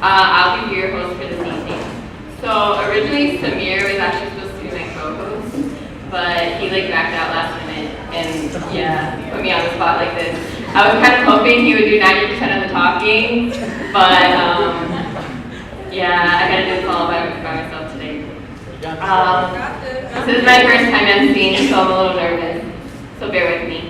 I'll be your host for this evening. So originally Samir was actually supposed to be my co-host, but he backed out last minute and put me on the spot like this. I was kind of hoping he would do 90% of the talking, but I gotta do this all by myself today. This is my first time emceeing, so I'm a little nervous, so bear with me.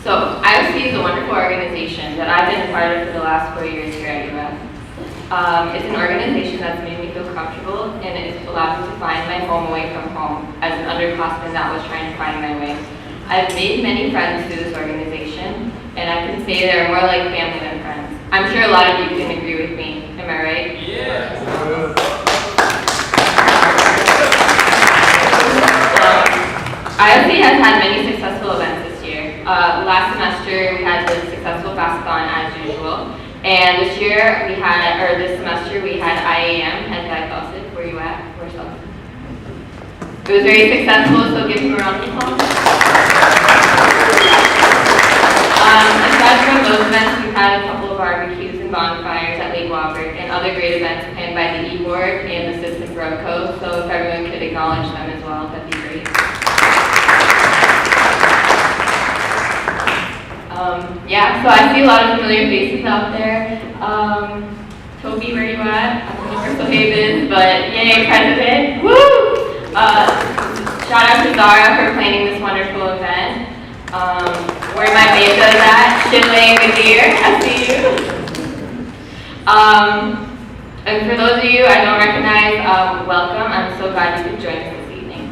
So IOC is a wonderful organization that I've been a part of for the last 4 years here at UF. It's an organization that's made me feel comfortable, and it's allowed me to find my home away from home as an underclassman that was trying to find my way. I've made many friends through this organization, and I can say they're more like family than friends. I'm sure a lot of you can agree with me. Am I right? Yeah. IOC has had many successful events this year. Last semester we had the successful Fast-a-thon as usual, and this semester we had IAM, Head Guy Fawcett. Where you at? Where's Fawcett? It was very successful, so give him a round of applause. Aside from those events, we've had a couple of barbecues and bonfires at Lake Walbert and other great events planned by the E-Board and the System Broco, so if everyone could acknowledge them as well, that'd be great. So I see a lot of familiar faces out there. Toby, where you at? I don't know where Sohaib is, but yay, President. Woo! Shout out to Zara for planning this wonderful event. Where my betas at? Chile with deer. I see you. And for those of you I don't recognize, welcome. I'm so glad you could join us this evening.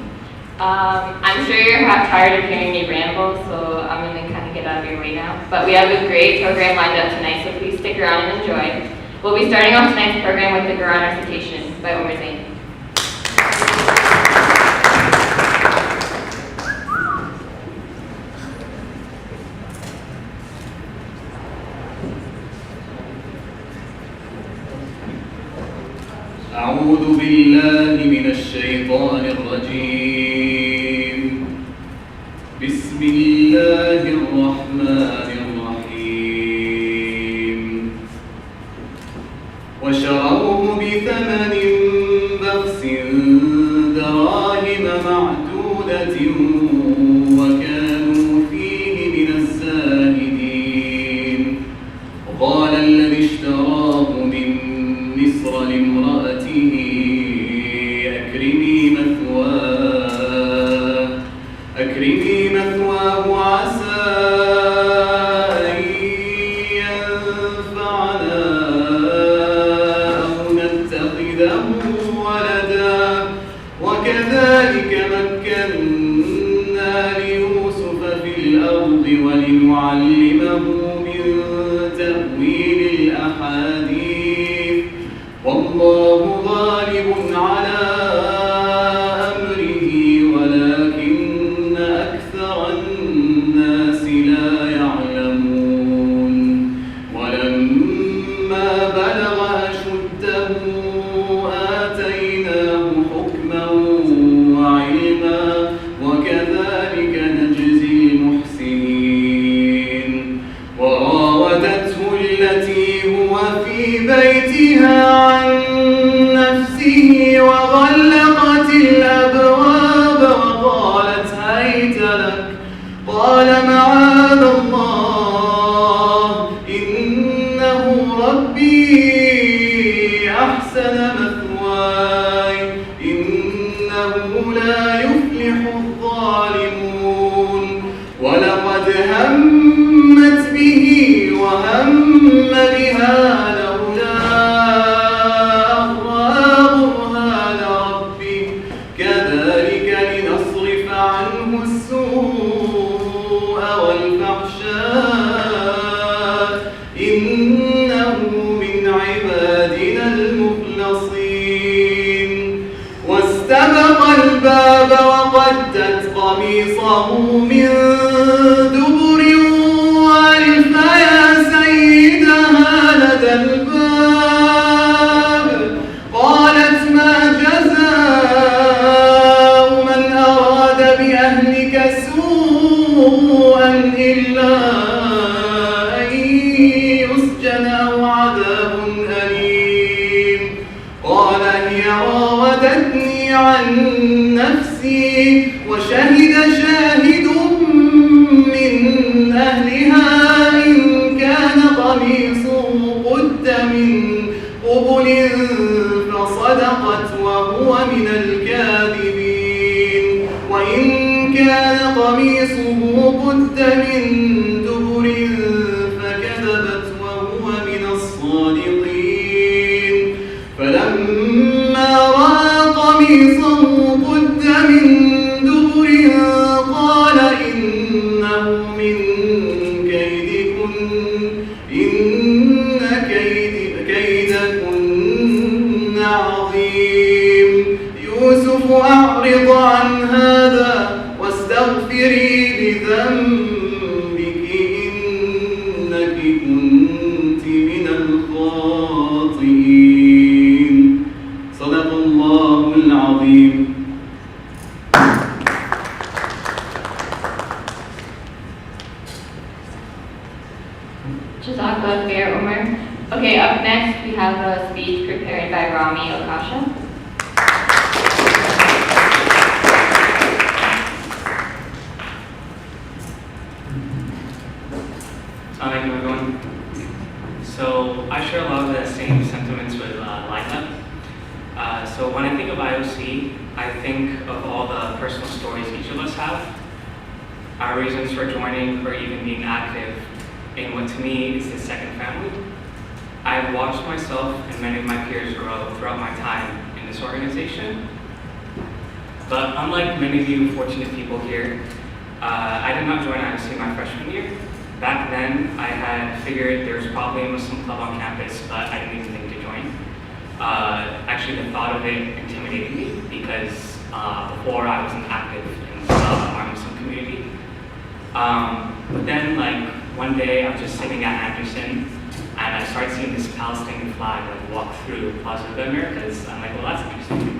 I'm sure you're tired of hearing me ramble, so I'm going to kind of get out of your way now. But we have a great program lined up tonight, so please stick around and enjoy. We'll be starting off tonight's program with the Quran recitation by Omar Zain. أعوذ بالله من الشيطان الرجيم. بسم الله الرحمن الرحيم. وشروه بثمن بخس دراهم معدودة وكانوا فيه من الزاهدين. وقال الذي اشتراه من مصر لامرأته أكرمي مثواه عسى أن ينفعنا أو نتخذه ولدا وكذلك مكنا ليوسف في الأرض ولنعلمه من تأويل الأحاديث والله غالب على أمره ولكن أكثر الناس لا يعلمون. ولما بلغ أشده آتيناه حكما وعلما وكذلك نجزي المحسنين. وراودته التي هو في بيتها عن نفسه وغلقت الأبواب وقالت هيت لك قال معاذ الله إنه ربي أحسن مثواي إنه لا يفلح الظالمون. ولقد همت به وهم بها لولا أن رأى برهان ربه كذلك لنصرف عنه السوء والفحشاء إنه من عبادنا المخلصين. واستبق الباب وقدت قميصه من دبر وألف يا سيدها لدى الباب. قالت ما جزاء من أراد بأهلك سوءا إلا أن يسجن أو عن نفسي وشهد شاهد من أهلها إن كان قميصه قد من قبل فصدقت وهو من الكاذبين وإن كان قميصه قد من دبر فكذبت وهو من الصادقين فلما رأى قميصه قد من دبر قال إنه من كيدكن إن كيدكن عظيم يوسف أعرض عن هذا واستغفري لذنبك إنك كنت من الخاطئين صدق الله العظيم. Jazakallah khair, Umar. Okay, up next we have a speech prepared by Rami Okasha. Assalamualaikum everyone. So I share a lot of the same sentiments with Lila. So when I think of IOC, I think of all the personal stories each of us have, our reasons for joining or even being active in what to me is the second family. I've watched myself and many of my peers grow throughout my time in this organization. But unlike many of you fortunate people here, I did not join IOC my freshman year. Back then, I had figured there was probably a Muslim club on campus, but I didn't even think to join. Actually, the thought of it intimidated me because before I wasn't active in our Muslim community. But then, like, one day I was just sitting at Anderson and I started seeing this Palestinian flag like walk through Plaza of the Americas. I'm like, well, that's interesting.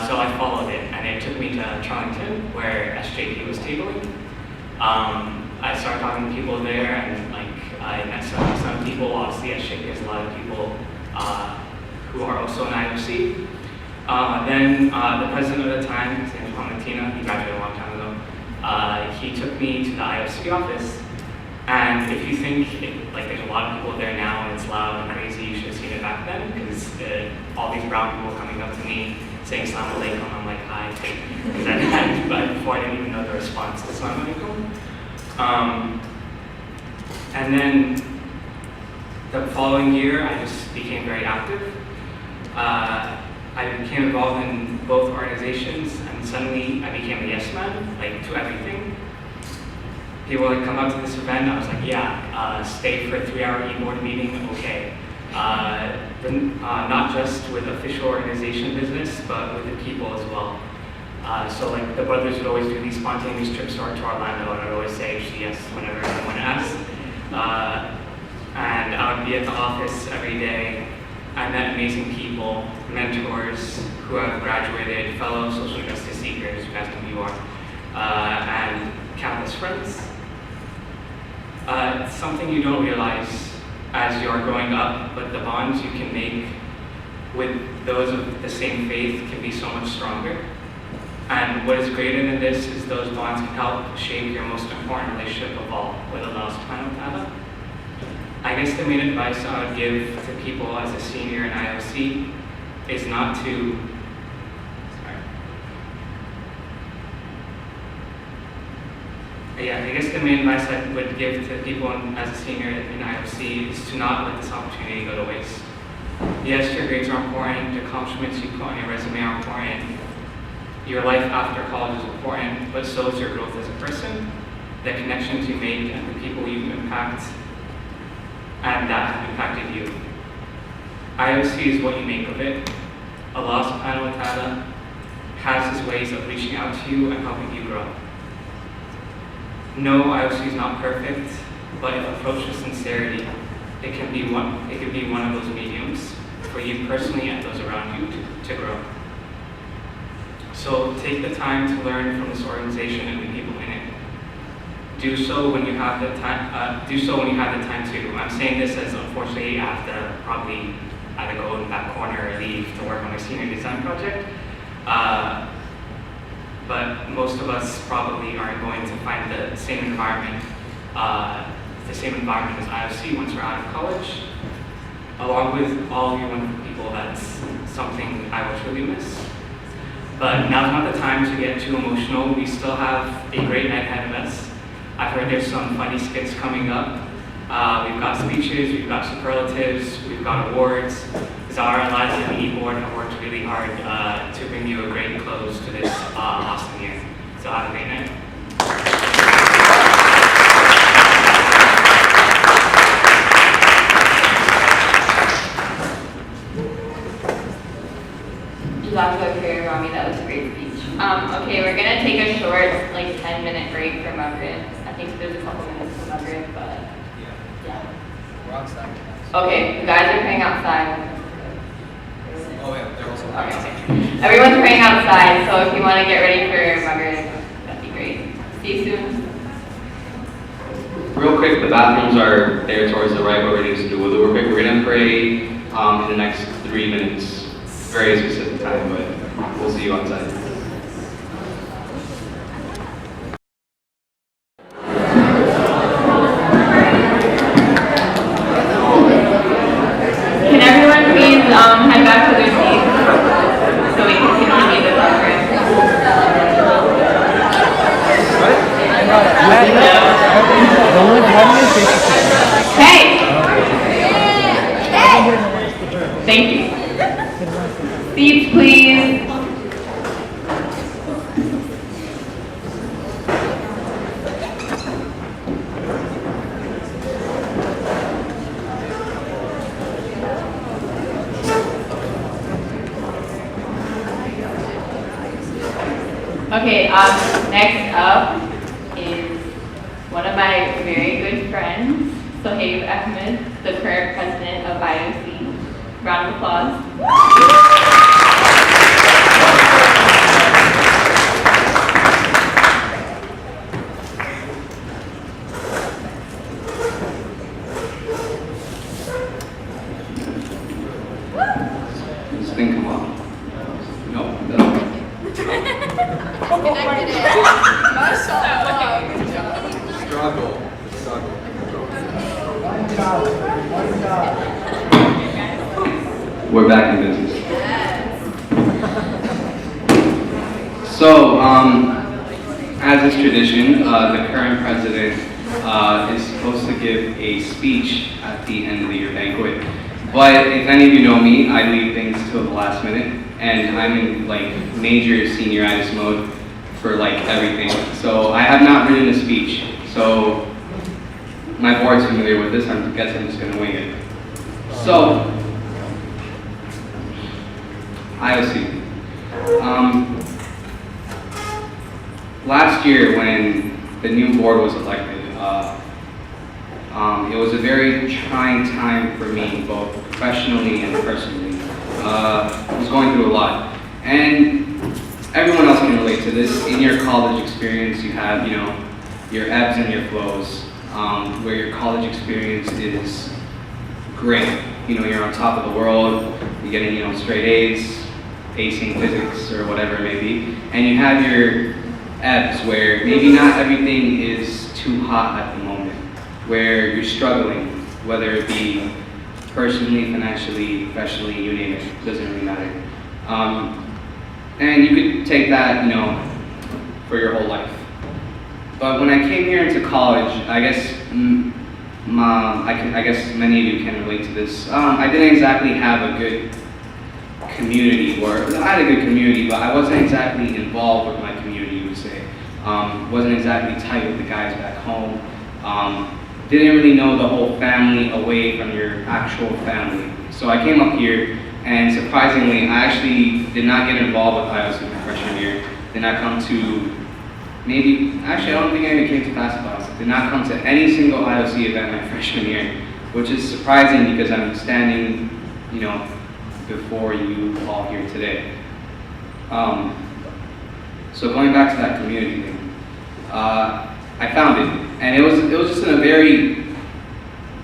So I followed it, and it took me to Charlington, where SJP was tabling. I started talking to people there, and like I met some people. Obviously, SJP has a lot of people who are also in IOC. Then the president at the time, his name was Tina, he graduated a long time ago. He took me to the IOC office. And if you think like there's a lot of people there now and it's loud and crazy, you should have seen it back then, because all these brown people coming up to me saying Assalamu alaikum, I'm like, hi, but before I didn't even know the response to Assalamu alaikum. And then the following year, I just became very active. I became involved in both organizations, and suddenly I became a yes man, like to everything. People would come out to this event, I was like, yeah, stay for a 3-hour e-board meeting, okay. Not just with official organization business, but with the people as well. So like the brothers would always do these spontaneous trips to Orlando, and I'd always say yes whenever someone asked. And I would be at the office every day. I met amazing people, mentors who have graduated, fellow social justice seekers, you guys know who you are, and countless friends. It's something you don't realize as you're growing up, but the bonds you can make with those of the same faith can be so much stronger. And what is greater than this is those bonds can help shape your most important relationship of all with Allah subhanahu wa ta'ala. I guess the main advice I would give to people as a senior in IOC is not to, I guess the main advice I would give to people as a senior in IOC is to not let this opportunity go to waste. Yes, your grades are important, the accomplishments you put on your resume are important, your life after college is important, but so is your growth as a person, the connections you make and the people you impact, and that have impacted you. IOC is what you make of it. Allah subhanahu wa ta'ala has his ways of reaching out to you and helping you grow. No, IOC is not perfect, but if approached with sincerity, it can be one of those mediums for you personally and those around you to grow. So take the time to learn from this organization and the people in it. Do so when you have the time. To. I'm saying this as unfortunately I have to probably either go in that corner or leave to work on my senior design project. But most of us probably aren't going to find the same environment as IOC once we're out of college. Along with all of you wonderful people, that's something I will truly miss. But now's not the time to get too emotional. We still have a great night ahead of us. I've heard there's some funny skits coming up. We've got speeches, we've got superlatives, we've got awards. Zara, Eliza, and the board have worked really hard to bring you a great close to this awesome year. So have a great night. Rami, that was a great speech. Okay, we're gonna take a short, 10-minute break for Maghrib. I think there's a couple minutes for Maghrib, but yeah. We're outside. Okay, you guys are praying outside. Oh yeah, they're also Okay. Everyone's praying outside, so if you want to get ready for Maghrib, that'd be great. See you soon. Real quick, the bathrooms are there towards the right, but we're going to do wudu real quick. We're going to pray in the next 3 minutes. Very specific time, but we'll see you outside. Can everyone please head back to their seats so we can continue the program? Hey! Thank you. Seats, please. Okay, next up is one of my very good friends, Sohaib Ahmed, the current president of IOC. Round of applause. This thing come up. Nope, no. struggle. We're back in business. So, as is tradition, the current president is supposed to give a speech at the end of the year banquet. But if any of you know me, I leave things till the last minute, and I'm in major senioritis mode for everything. So I have not written a speech. So my board's familiar with this. I guess I'm just gonna wing it. So IOC. Last year when the new board was elected, it was a very trying time for me, both professionally and personally. I was going through a lot. And everyone else can relate to this. In your college experience, you have, your ebbs and your flows, where your college experience is great. You're on top of the world, you're getting, straight A's, acing physics or whatever it may be. And you have your ebbs where maybe not everything is too hot at the moment, where you're struggling, whether it be personally, financially, professionally, you name it, doesn't really matter. And you could take that, for your whole life. But when I came here into college, I guess I guess many of you can relate to this. I didn't exactly have a good community, or I had a good community, but I wasn't exactly involved with my community, you would say. Wasn't exactly tight with the guys back home. Didn't really know the whole family away from your actual family. So I came up here, and surprisingly, I actually did not get involved with IOC my freshman year. Did not come to I don't think I even came to basketball. Did not come to any single IOC event my freshman year, which is surprising because I'm standing, before you all here today. So going back to that community thing, I found it, and it was just in a very,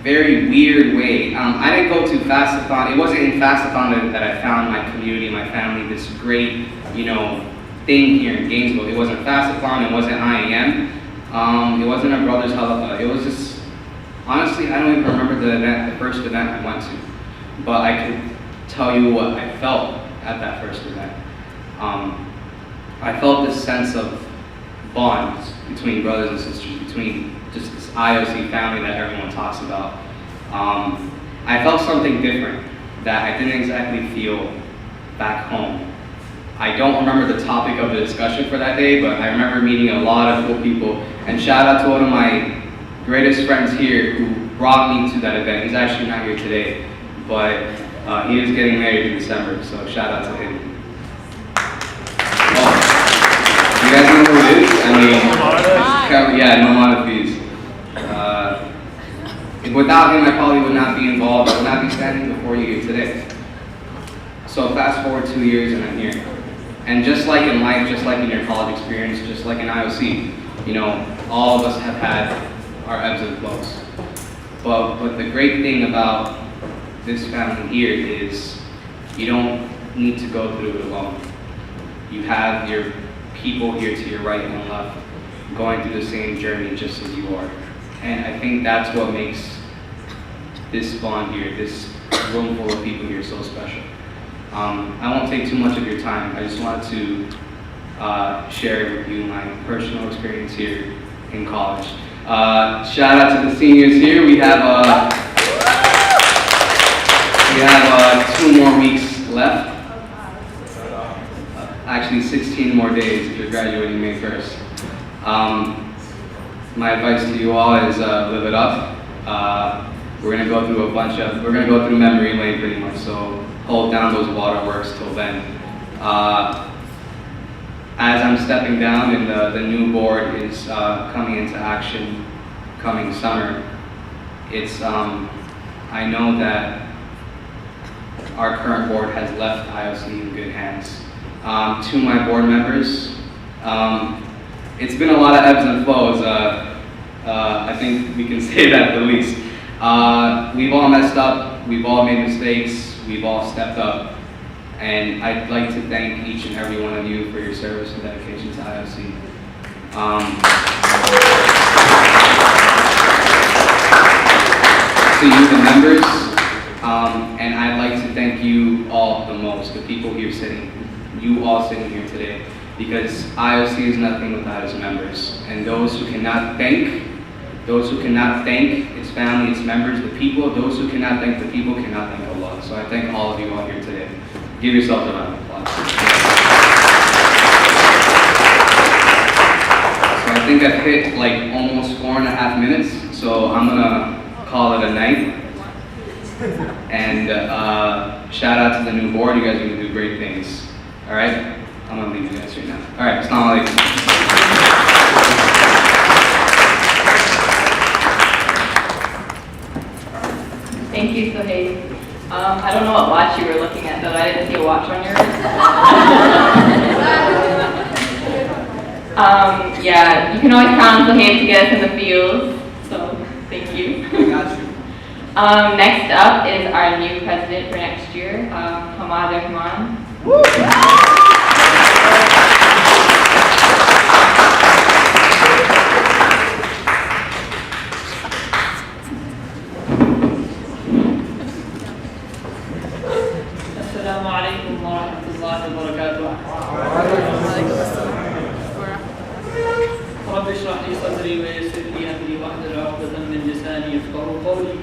very weird way. I didn't go to Fastathon. It wasn't in Fastathon that I found my community, my family, this great, thing here in Gainesville. It wasn't Fastathon, it wasn't IAM, it wasn't a Brothers Halaqa. It was just, honestly, I don't even remember the first event I went to, but I could tell you what I felt at that first event. I felt this sense of bonds between brothers and sisters, between just this IOC family that everyone talks about. I felt something different that I didn't exactly feel back home. I don't remember the topic of the discussion for that day, but I remember meeting a lot of cool people. And shout out to one of my greatest friends here who brought me to that event. He's actually not here today, but he is getting married in December, so shout out to him. Oh, you guys know who it is? No lot of fees. Without him, I probably would not be involved. I would not be standing before you here today. So fast forward 2 years and I'm here. And just like in life, just like in your college experience, just like in IOC, all of us have had our ebbs and flows. But the great thing about this family here is you don't need to go through it alone. You have your people here to your right and left going through the same journey just as you are. And I think that's what makes this bond here, this room full of people here so special. I won't take too much of your time. I just wanted to share with you my personal experience here in college. Shout out to the seniors here. We have 2 more weeks left. Actually, 16 more days if you're graduating May 1st. My advice to you all is live it up. We're gonna go through memory lane pretty much, so hold down those waterworks till then. As I'm stepping down and the new board is coming into action coming summer, I know that our current board has left IOC in good hands. To my board members, it's been a lot of ebbs and flows. I think we can say that at the least. We've all messed up, we've all made mistakes, we've all stepped up. And I'd like to thank each and every one of you for your service and dedication to IOC. To you, the members, and I'd like to thank you all the most, the people here you all sitting here today, because IOC is nothing without its members. And those who cannot thank its family, its members, the people, those who cannot thank the people cannot thank Allah. So I thank all of you all here today. Give yourselves a round of applause. So I think I've hit like almost 4.5 minutes, so I'm gonna call it a night. And shout out to the new board, you guys are gonna do great things. All right? I'm gonna leave you guys right now. All right, assalamu alaikum. Thank you, Sohaib. I don't know what watch you were looking at, though. I didn't see a watch on yours. Yeah, you can always count on Sohaib to get us in the field, so thank you. I got you. Next up is our new president for next year, Hamad Rahman. السلام عليكم ورحمة الله وبركاته. رب اشرح لي صدري ويسر لي أمري واحلل عقدة من لساني يفقهوا قولي.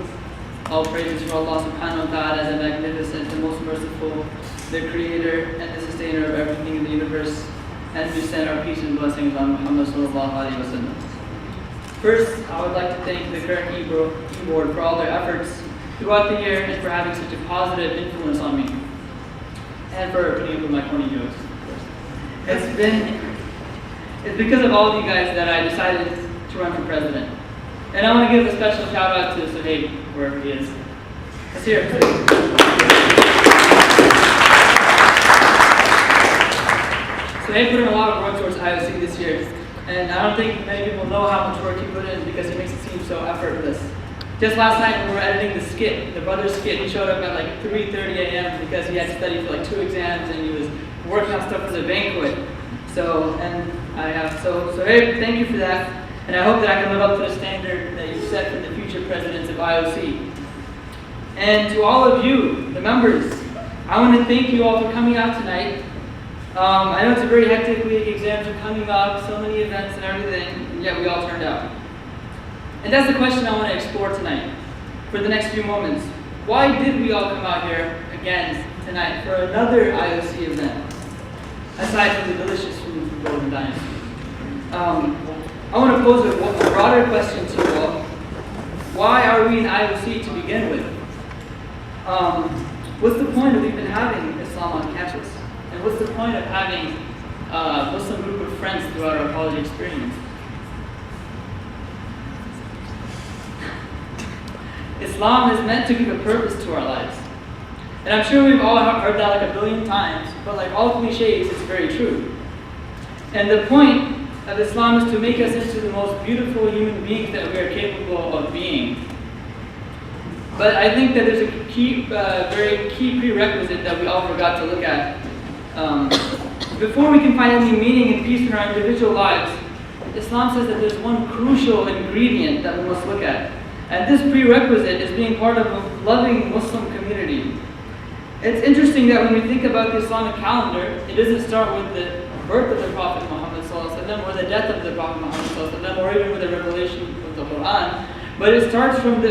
All praises for Allah subhanahu wa ta'ala, the magnificent, the most merciful, the creator and the sustainer of everything in the universe, and we send our peace and blessings on Muhammad sallallahu alaihi wasallam. First, I would like to thank the current E-Board for all their efforts throughout the year and for having such a positive influence on me. And for putting up with my corny jokes, of course. It's because of all of you guys that I decided to run for president. And I want to give a special shout out to Sohaib, wherever he is. Let's hear it. Sohaib put in a lot of work towards IOC this year. And I don't think many people know how much work he put in because he makes it seem so effortless. Just last night when we were editing the skit, the brother's skit, he showed up at like 3:30 a.m. because he had studied for like 2 exams and he was working on stuff for the banquet. So hey, thank you for that. And I hope that I can live up to the standard that you set for the future presidents of IOC. And to all of you, the members, I want to thank you all for coming out tonight. I know it's a very hectic week, exams are coming up, so many events and everything, and yet we all turned out. And that's the question I want to explore tonight, for the next few moments. Why did we all come out here again tonight for another IOC event, aside from the delicious food from Golden Dynasty? I want to pose a broader question to you all. Why are we in IOC to begin with? What's the point of even having Islam on campus? And what's the point of having a Muslim group of friends throughout our college experience? Islam is meant to give a purpose to our lives. And I'm sure we've all heard that like a billion times, but like all cliches, it's very true. And the point of Islam is to make us into the most beautiful human beings that we are capable of being. But I think that there's a very key prerequisite that we all forgot to look at. Before we can find any meaning and peace in our individual lives, Islam says that there's one crucial ingredient that we must look at. And this prerequisite is being part of a loving Muslim community. It's interesting that when we think about the Islamic calendar, it doesn't start with the birth of the Prophet Muhammad ﷺ, or the death of the Prophet Muhammad ﷺ, or even with the revelation of the Quran, but it starts from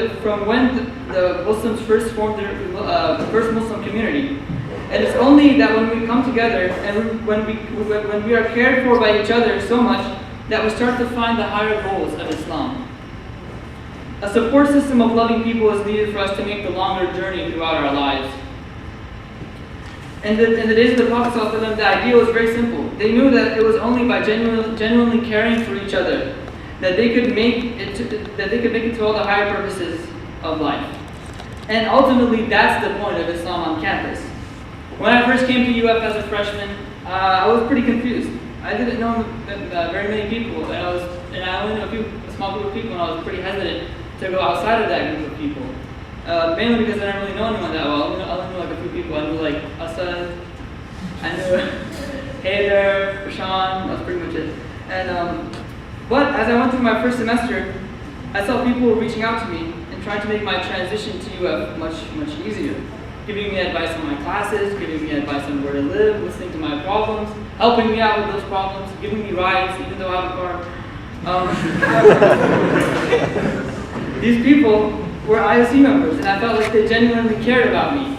when the Muslims first formed their first Muslim community. And it's only that when we come together and when we are cared for by each other so much that we start to find the higher goals of Islam. A support system of loving people is needed for us to make the longer journey throughout our lives. In the days of the Prophet ﷺ, the idea was very simple. They knew that it was only by genuinely caring for each other that they could make it to all the higher purposes of life. And ultimately, that's the point of Islam on campus. When I first came to UF as a freshman, I was pretty confused. I didn't know very many people, and I only knew a small group of people, and I was pretty hesitant to go outside of that group of people. Mainly because I didn't really know anyone that well. I only knew like a few people. I knew like Asad, I knew Haider, Rashan, that's pretty much it. And but as I went through my first semester, I saw people reaching out to me and trying to make my transition to UF much easier. Giving me advice on my classes, giving me advice on where to live, listening to my problems, helping me out with those problems, giving me rides even though I have a car. These people were IOC members, and I felt like they genuinely cared about me.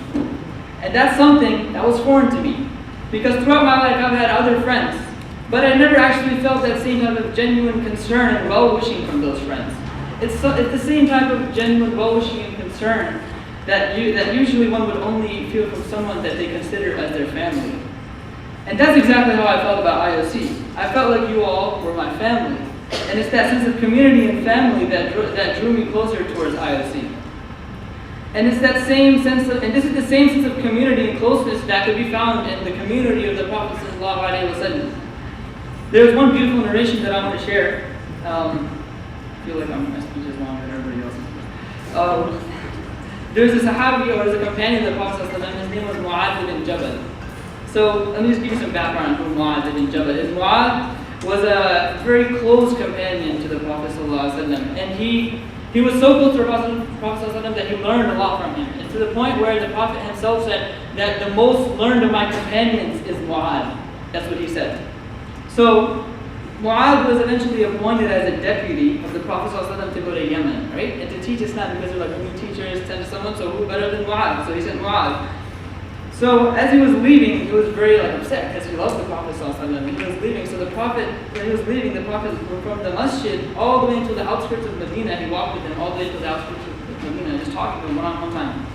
And that's something that was foreign to me, because throughout my life I've had other friends, but I never actually felt that same type of genuine concern and well-wishing from those friends. It's the same type of genuine well-wishing and concern that usually one would only feel from someone that they consider as their family. And that's exactly how I felt about IOC. I felt like you all were my family. And it's that sense of community and family that drew me closer towards IOC. And it's that same sense of, and this is the same sense of community and closeness that could be found in the community of the Prophet ﷺ. There's one beautiful narration that I want to share. I feel like my speech is longer than everybody else's. There's a Sahabi, or there's a companion of the Prophet ﷺ, his name was Mu'adh ibn Jabal. So let me just give you some background on who Mu'adh ibn Jabal is. Mu'adh was a very close companion to the Prophet ﷺ, and he was so close to the Prophet ﷺ that he learned a lot from him, and to the point where the Prophet himself said that the most learned of my companions is Mu'adh. That's what he said. So Mu'adh was eventually appointed as a deputy of the Prophet ﷺ to go to Yemen, right? And to teach Islam, because they're like, we need teachers, send someone, so who better than Mu'adh? So he sent Mu'adh. So as he was leaving, he was very upset because he loved the Prophet ﷺ. He was leaving, so the Prophet, when he was leaving, the Prophet from the masjid all the way into the outskirts of Medina, he walked with him all the way to the outskirts of Medina, just talking to him one time.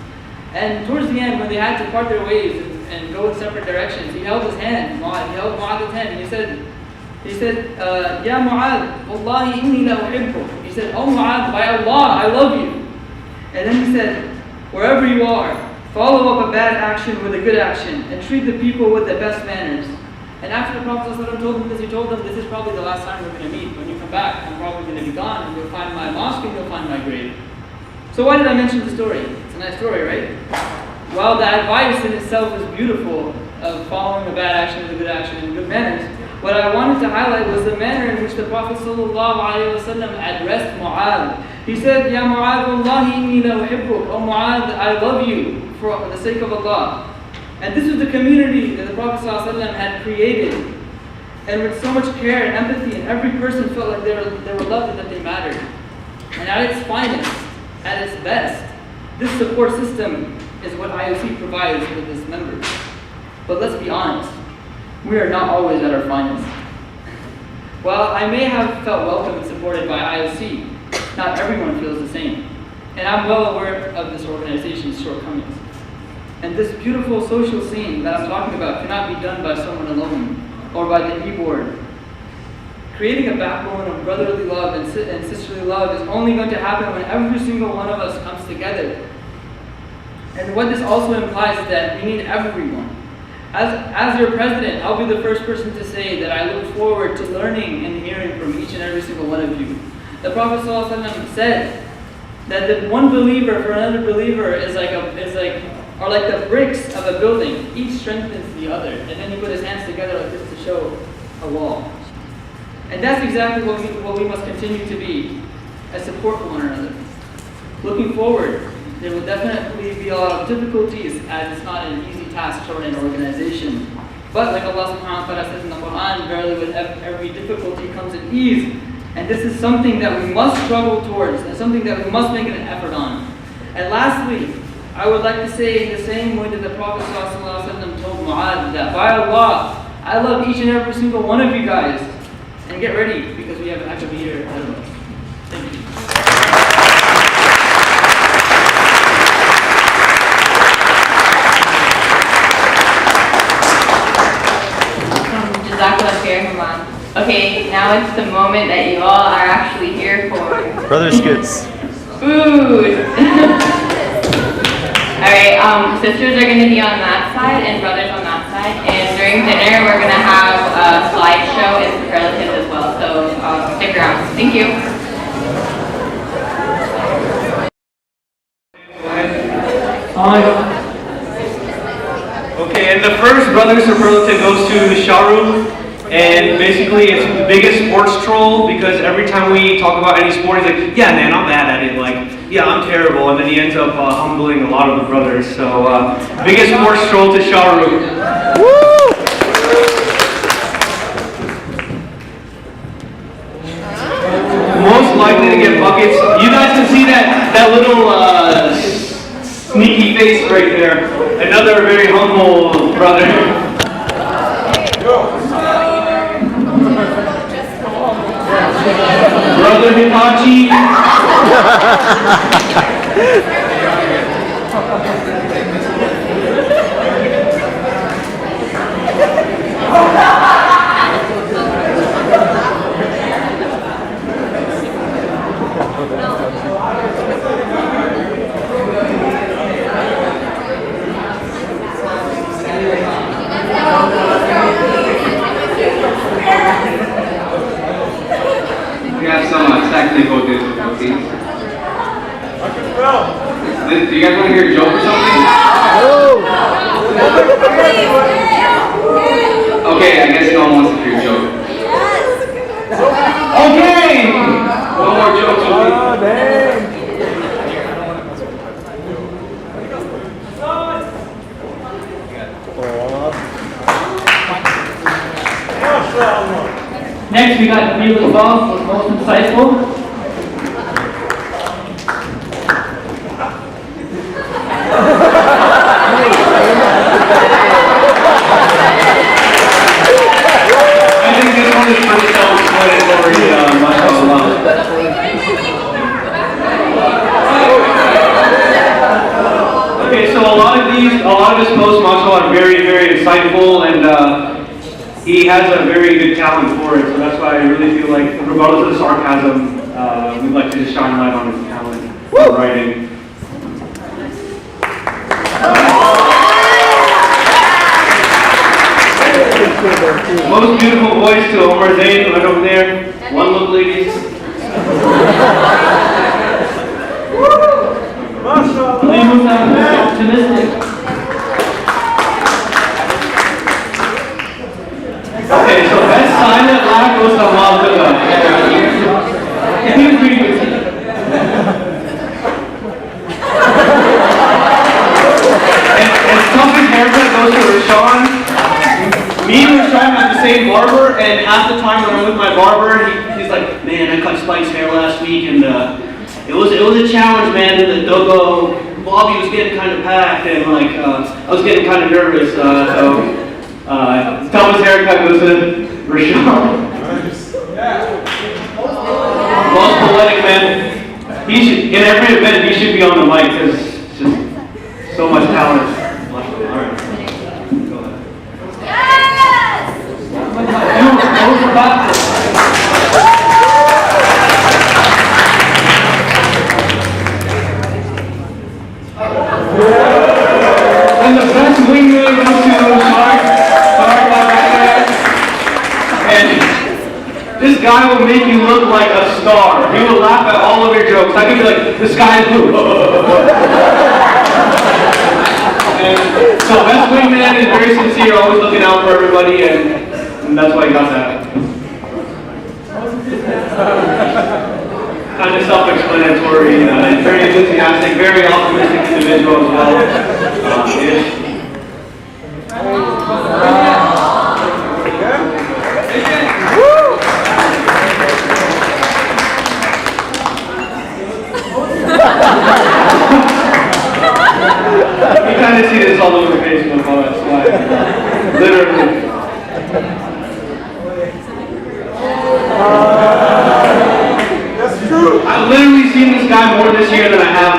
And towards the end, when they had to part their ways and go in separate directions, he held his hand, he held Mu'adh's hand, and he said, Ya Mu'adh, Wallahi inni la uhibbuk. He said, Oh Mu'adh, by Allah, I love you. And then he said, wherever you are, follow up a bad action with a good action, and treat the people with the best manners. And after the Prophet ﷺ told him this, he told them, this is probably the last time we're going to meet. When you come back, I'm probably going to be gone, and you'll find my mosque and you'll find my grave. So why did I mention the story? It's a nice story, right? While the advice in itself is beautiful, of following a bad action with a good action and good manners, what I wanted to highlight was the manner in which the Prophet ﷺ addressed Mu'adh. He said, Ya Mu'adh, Wallahi inni la uhibbuk. Oh Mu'adh, I love you for the sake of Allah. And this was the community that the Prophet ﷺ had created. And with so much care and empathy, and every person felt like they were loved and that they mattered. And at its finest, at its best, this support system is what IOC provides with its members. But let's be honest, we are not always at our finest. While I may have felt welcome and supported by IOC, not everyone feels the same. And I'm well aware of this organization's shortcomings. And this beautiful social scene that I'm talking about cannot be done by someone alone or by the e-board. Creating a backbone of brotherly love and sisterly love is only going to happen when every single one of us comes together. And what this also implies is that we need everyone. As your president, I'll be the first person to say that I look forward to learning and hearing from each and every single one of you. The Prophet ﷺ said that the one believer for another believer is like the bricks of a building. Each strengthens the other. And then he put his hands together like this to show a wall. And that's exactly what we must continue to be, as support for one another. Looking forward, there will definitely be a lot of difficulties, as it's not an easy task to run an organization. But like Allah subhanahu wa ta'ala says in the Quran, verily with every difficulty comes an ease. And this is something that we must struggle towards, and something that we must make an effort on. And lastly, I would like to say in the same way that the Prophet ﷺ told Mu'adh that, by Allah, I love each and every single one of you guys. And get ready, because we have a heck of a year ahead of us. Thank you. Jazakallah khair, Haman. Okay, now it's the moment that you all are actually here for. Brother Scoots. Food. Alright, sisters are going to be on that side and brothers on that side. And during dinner, we're going to have a slideshow and superlatives as well. So stick around. Thank you. Okay, and the first brother superlative goes to Shahrukh, and basically it's the biggest sports troll because every time we talk about any sport, he's like, yeah man, I'm bad at it, like, yeah, I'm terrible, and then he ends up humbling a lot of the brothers, so biggest sports troll to Shahrukh. Woo! Most likely to get buckets. You guys can see that little sneaky face right there. Another very humble brother. Brother Hitachi. We have some technical difficulties. Do you guys want to hear a joke or something? Okay, I guess no one wants to hear a joke. Okay! No more jokes, okay? Next, we got Neil Boss, most insightful. I think this one is pretty self-explanatory, mashallah. Okay, so a lot of his posts, mashallah, are very, very insightful, and he has a very good talent for it, so that's why I really feel like, regardless of the sarcasm, we'd like to just shine light on his talent for writing. Most beautiful voice to Omar Zain, right over there. One look, ladies. sound optimistic. Okay, so best silent laugh goes to Mom Cook. He was pretty good. And toughest haircut goes to Rashawn. Me and Rashawn have the same barber, and half the time when I'm with my barber, he's like, man, I cut Spike's hair last week, and it was a challenge, man. The lobby was getting kind of packed, and like I was getting kind of nervous. Toughest haircut goes to Rashawn. Most poetic, man. He should, in every event, he should be on the mic because it's just so much talent. All right. Go ahead. And the best wingman goes to Mark. And this guy will make you look like a star. He will laugh at all of your jokes. I can be like, the sky is blue. And so best wingman is very sincere, always looking out for everybody, and that's why he got that. Kind of self-explanatory, very enthusiastic, very optimistic individual as well. You kind of see this all over Facebook, that's why. Literally. That's true. I've literally seen this guy more this year than I have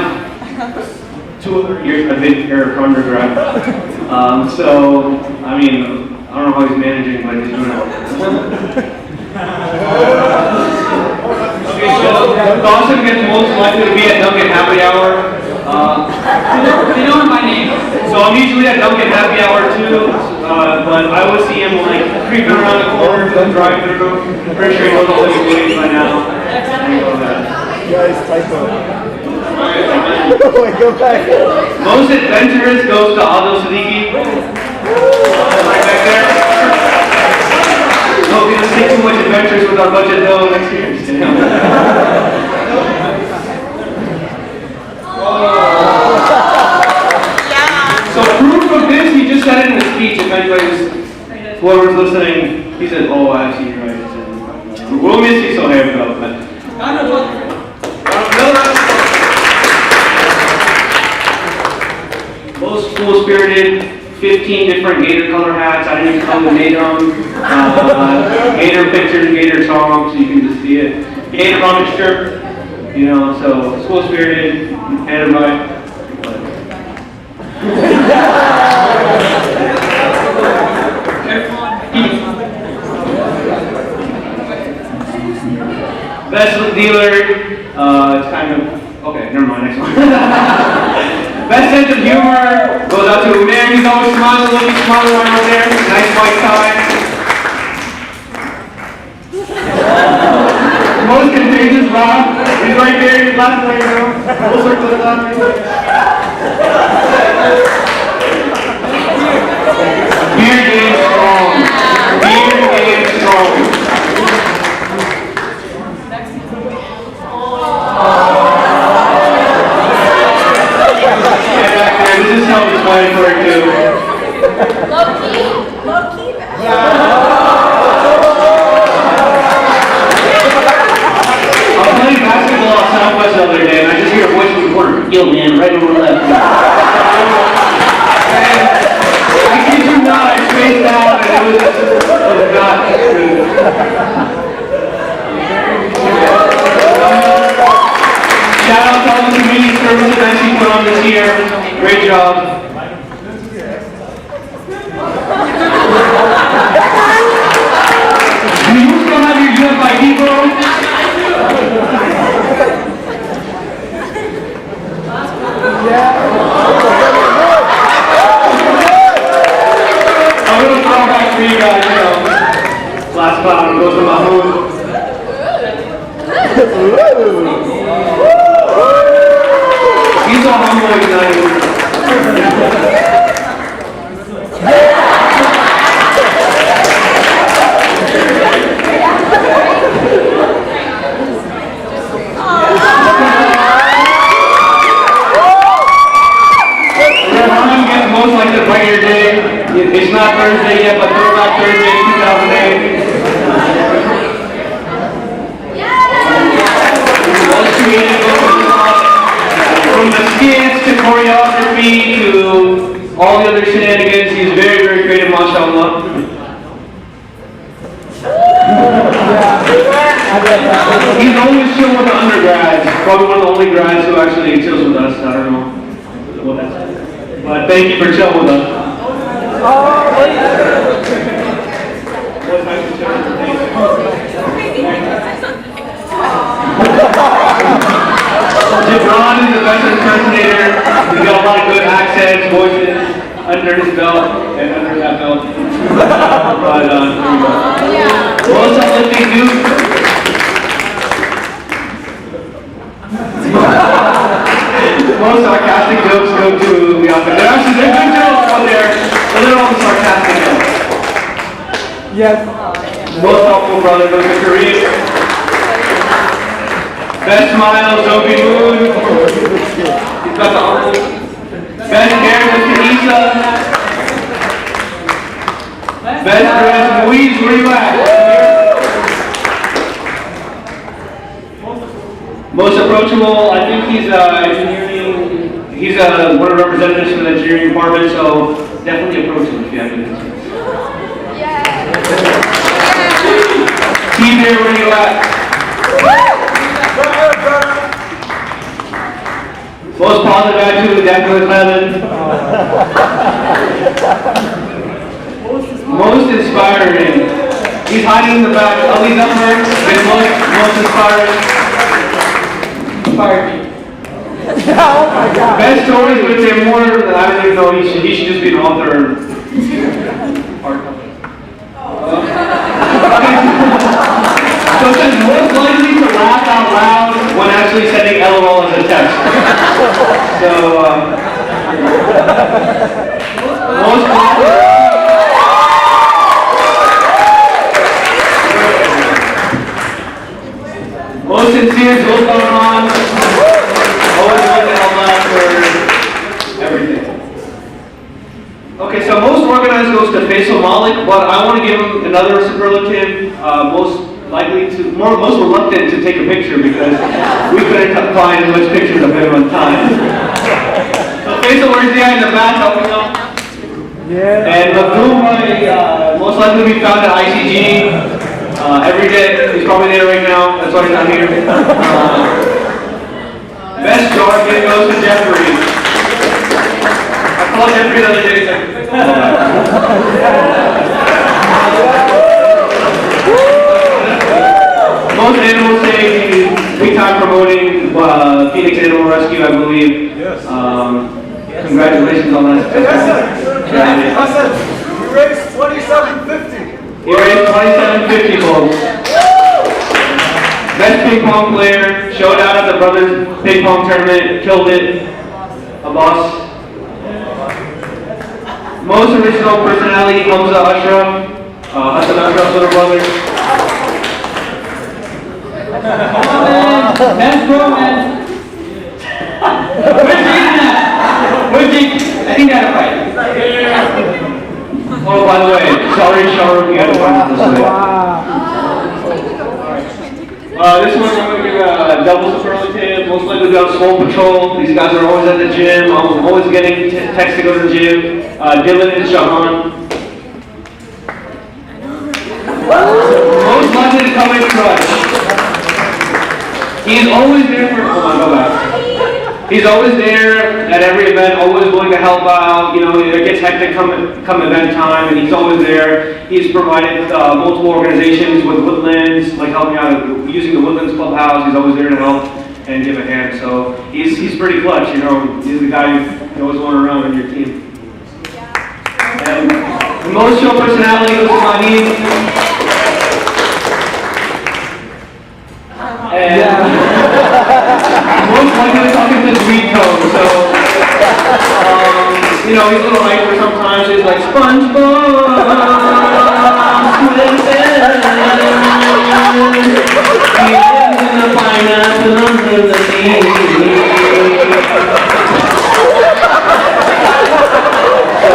2 other years I've been here at undergrad. So, I mean, I don't know how he's managing, but he's doing it. Okay, so Dawson gets most likely to be at Dunkin' Happy Hour. They know my name. So I'm usually at Dunkin' Happy Hour too, but I always see him like creeping around the corner to the drive-thru. Pretty sure he knows all his ways by now. Guys, typo. Wait, go back. Most adventurous goes to Aldo Siddiqui. Right back there. Hope he doesn't take too much adventures with our budget though next year. So proof of this, he just said it in the speech. If anybody's, whoever's listening, he said, "Oh, actually, you're right." He said, "We'll miss you so here, though." But most school-spirited, 15 different Gator color hats. I didn't even know they made them. Gator pictures, Gator songs, so you can just see it. Gator rummage strip, you know. So school-spirited, handed by. Best dealer, it's kind of, okay, never mind, next one. Best sense of humor goes out to Umair, he's always smiling, looking smiling right over there, nice white tie. Most contagious, Rob, he's right there, he's laughing right now, full circle of laughing. Beer game strong. Beer game strong. Yeah, back there. This is self-explanatory too. Low-key. Low-key. I was playing basketball at Southwest the other day, and I just hear a voice from the corner. Yo, man, right over left. I kid you not, I spaced out and it was not good. Shout out to all the community service events you put on this year. Great job. Do you still have your UFID, bro? A little throwback for you guys, you know. Last cloud goes to Mahmoud. He's all humble tonight. like to brighten your day. It's not Thursday yet, but Throwback Thursday 2008. From the skits to choreography to all the other shenanigans, he's very, very creative, mashallah. He's always chill with the undergrads. Probably one of the only grads who actually chills with us. I don't know what that's. But thank you for chilling with us. Ron is the best impersonator. He's got a lot of good accents, voices under his belt and under that belt. But here we go. Most uplifting dude. Most sarcastic jokes go to the audience. They're good jokes, but they're a little on the sarcastic note. Yes. Most helpful brother goes to Kareem. Best smile, Zoe Moon. He's got the uncle. Best hair goes to Issa. Best dress, Louise, where you at? Most approachable, I think he's engineering. He's one of the representatives from the engineering department, so definitely approach him if you have any concerns. Team here, where you at? Most positive attitude, definitely Clement. Most inspiring. He's hiding in the back. Ali Number is most inspiring. Inspired me. Oh my God. Best stories, which are more, I don't even know, he should just be an author. So it says most likely to laugh out loud when actually sending LOL as a text. So, most sincere, what's going on? Always willing to help out for everything. Okay, so most organized goes to Faisal Malik, but I want to give him another superlative. Most reluctant to take a picture because we couldn't find much pictures of him on time. So Faisal, where's he at in the back? Helping out. Yeah. And Maboom, most likely we found at ICG every day. He's probably there right now. That's why he's not here. Best jargon goes to Jeffrey. I called Jeffrey the other day. Most animal safety, big time promoting Phoenix Animal Rescue, I believe. Yes. Congratulations on that. Hey, I said, you raised $27.50. He raised $27.50, folks. Best ping pong player, showed out at the Brothers Ping Pong Tournament, killed it. A boss. Most original personality, Hamza Ashraf. Hassan Ashraf's little brother. That's bro, man. Where's Jason at? Where's Jason? I think they had a fight. Oh, by the way, sorry, Shahrukh, you had to find this way. This one I'm going to give a double superlative. Most likely be on Soul Patrol. These guys are always at the gym. I'm always getting texts to go to the gym. Dylan and Shahan. Most likely to come in clutch. He's always there for, hold on, go back. He's always there at every event, always willing to help out. You know, it gets hectic come event time, and he's always there. He's provided multiple organizations with Woodlands, like helping out using the Woodlands Clubhouse. He's always there to help and give a hand. So he's pretty clutch, you know. He's the guy you always want around on your team. And the most show personality was Mahim. And most likely talking to Sweet Cone, so you know, he's a little hyper sometimes. He's like SpongeBob, he lives in the pineapple under the sea. So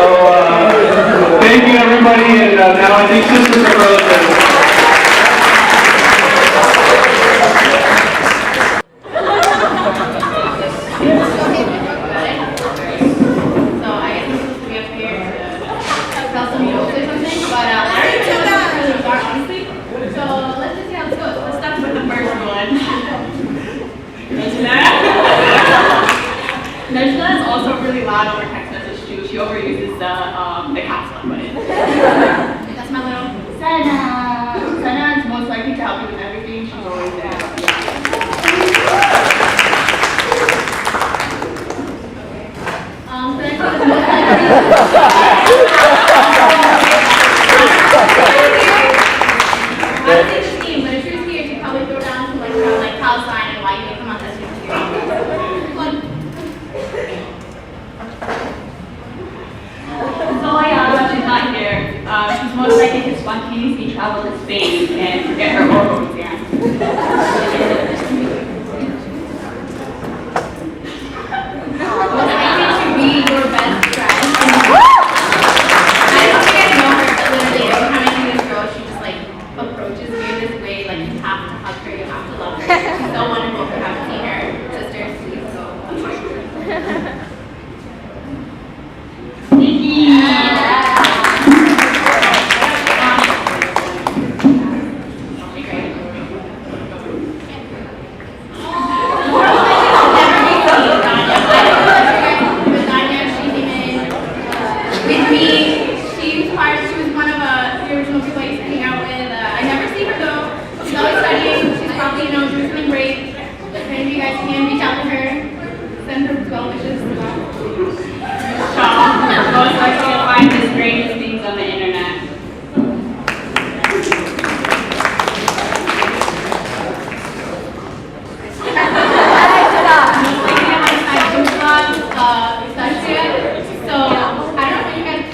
loud over text message too. She overuses the caps lock button. That's my little Sana. Sana is most likely to help you with everything. She's always there. But if she was here, she'd probably throw down some like Palestine and why you may come on this here. Zoya, she's not here. She's most likely to spontaneously travel to Spain and get her oral exam. Most likely to be your best friend. I don't think I know her, but literally every time I see this girl, she just like approaches me this way, like you have to hug her, you have to love her. She's so wonderful. If you haven't seen her, sisters, please go. Most likely to find the strangest things on the internet. So I don't know if you guys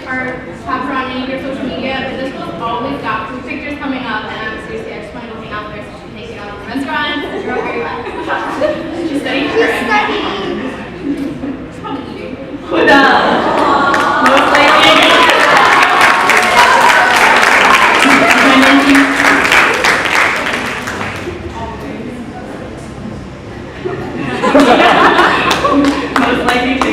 have her on any of your social media, but this girl's always got food pictures coming up, and I'm seriously, I just want to go hang out there so she can take it out of the restaurant. Girl, where you at? She's studying. She's probably eating. Most likely. Most likely to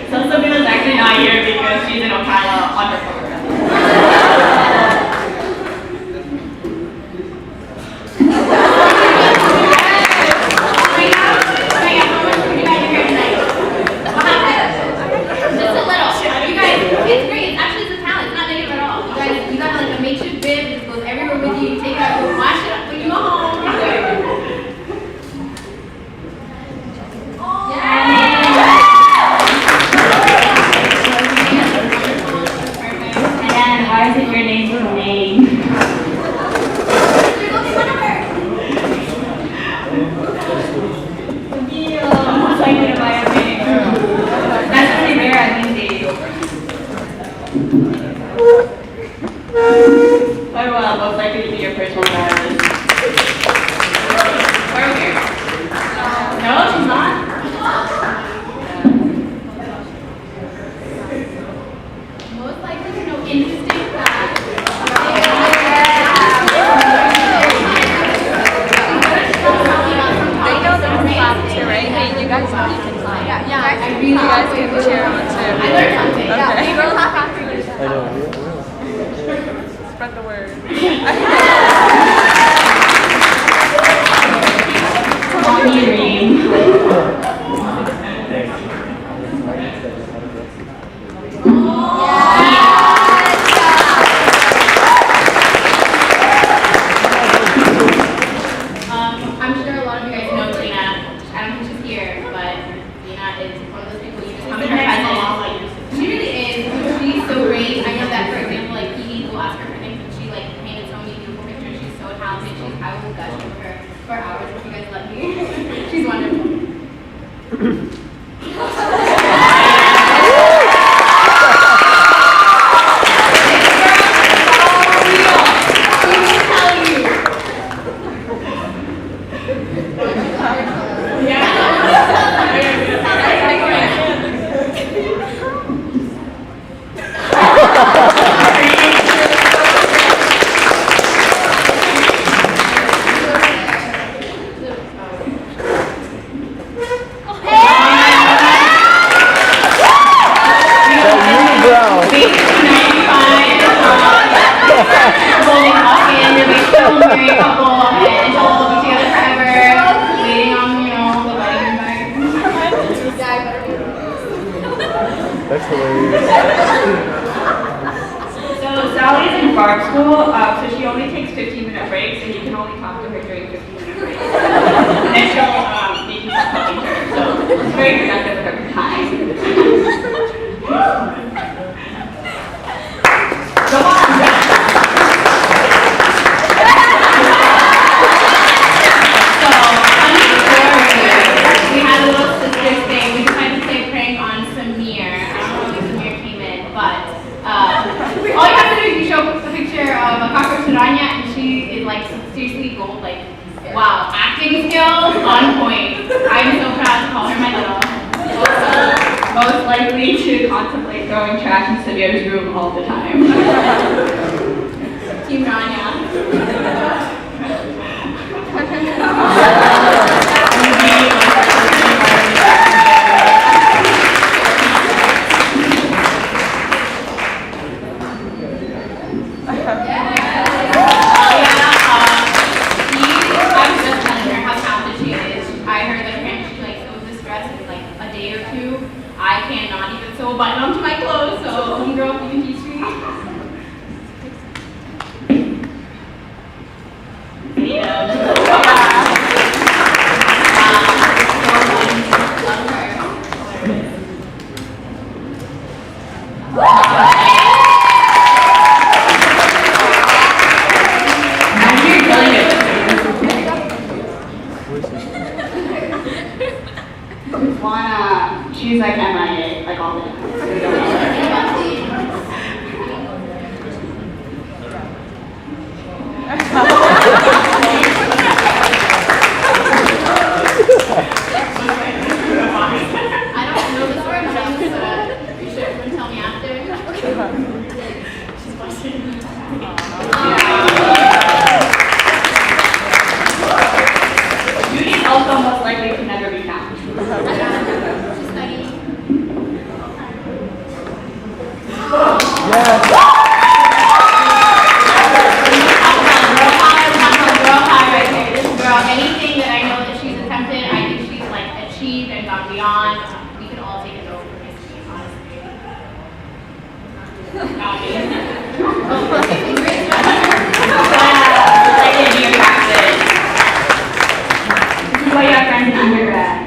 So Sophia's actually not here because she's in Ocala on her program. Most likely to be your personal stylist. We're here. No, she's not. Most likely to know interesting facts. They know the clap too, right? Hey, you guys know you can clap. Yeah. I really guys can cheer on too. I learned something. Okay. Yeah. We will clap after you. I know. Spread the word. Come on, you dream. I'm sure a lot of you guys know Tina. I don't think she's here, but Tina is one of those people you just come in her presence. She really is. She's so great. I know that, for example, like Edie will ask her for things, and she like painted so many beautiful pictures. She's so talented. I will gush over her for hours if you guys let me. She's wonderful. Hey! That's hilarious. So Sally's in bark school, so she only takes 15-minute breaks, and you can only talk to her during 15-minute breaks. And then she'll make you stop talking to her, so it's very productive with her time. Come on! So, funny story. We had a little sisters thing. We decided to play a prank on Samir. I don't know if Samir came in, but all you have to do is you show a picture of a cockroach piranha, and she is like seriously gold. Like, wow, acting skills on point. I'm so proud to call her my little. Most likely to contemplate throwing trash in Samir's room all the time. Team Rania. I cannot even sew a button onto my clothes, so homegirl, you can teach me. She's like MIA, like all the time. I don't know the story behind this, but you sure you can tell me after? She's busted. Judy is also most likely to never be found. Anything that I know that she's attempted, I think she's like achieved and gone beyond. We could all take a note from history, honestly. Like in your practice. This is why you have friends in undergrad.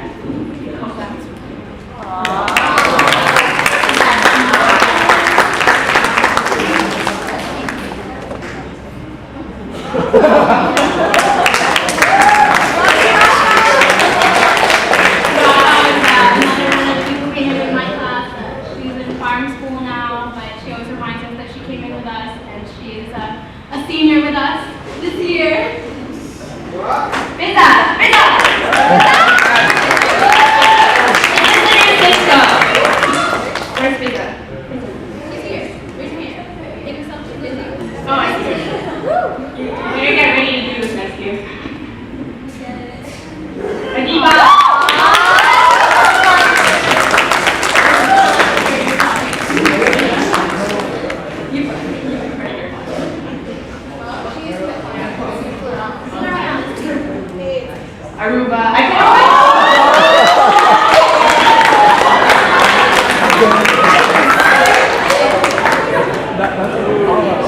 Aruba.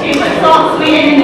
She put salt, sweet, and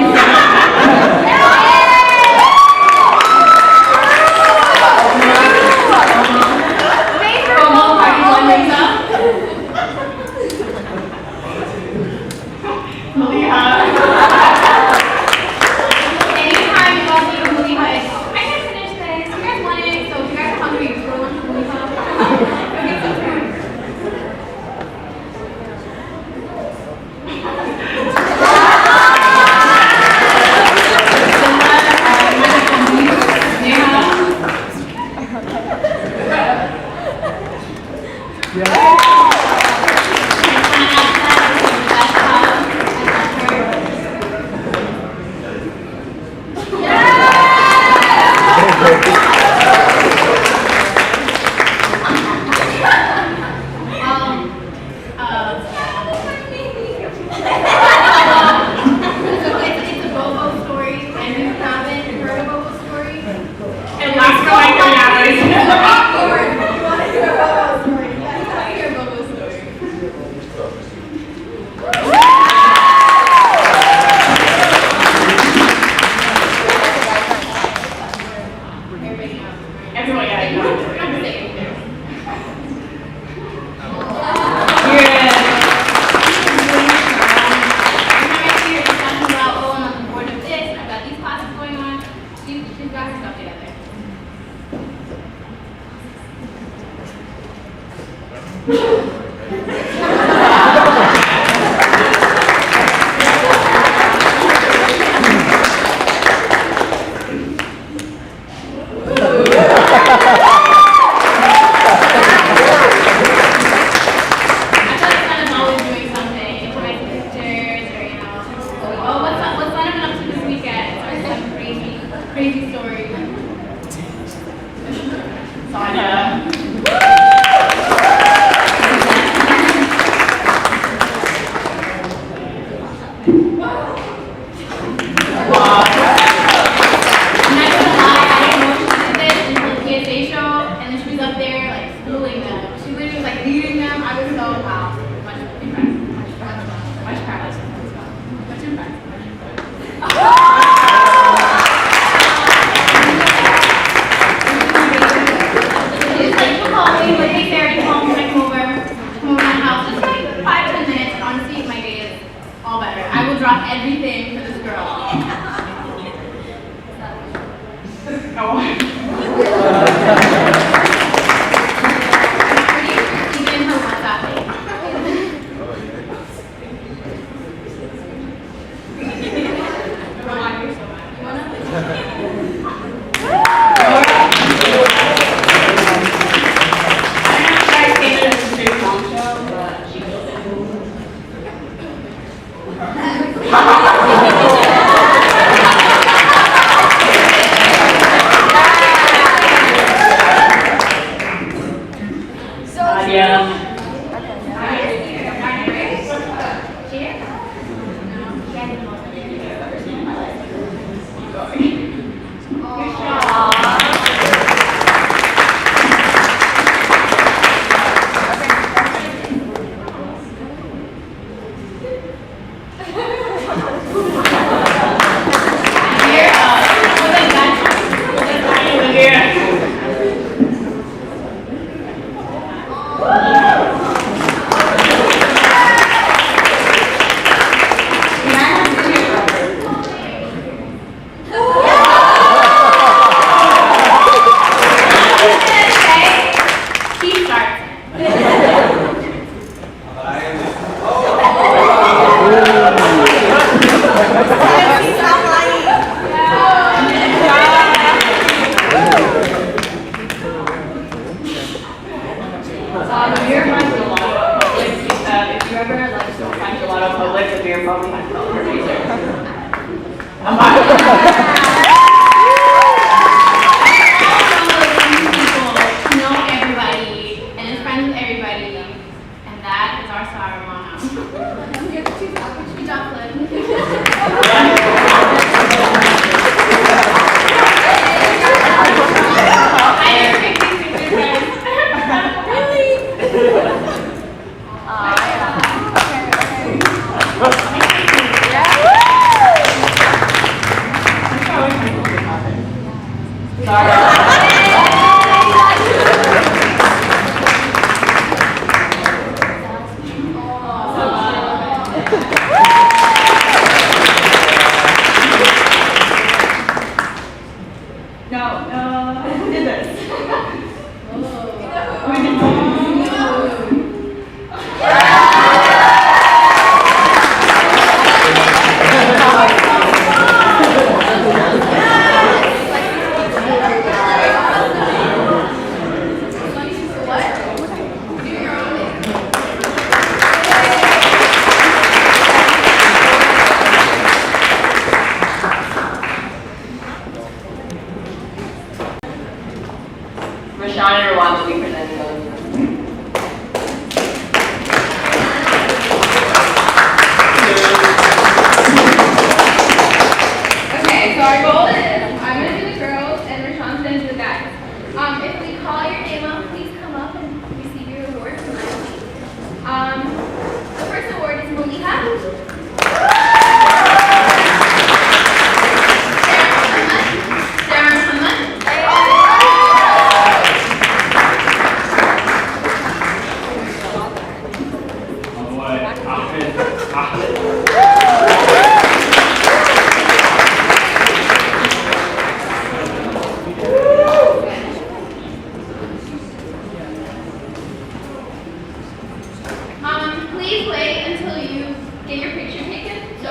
get your picture taken. So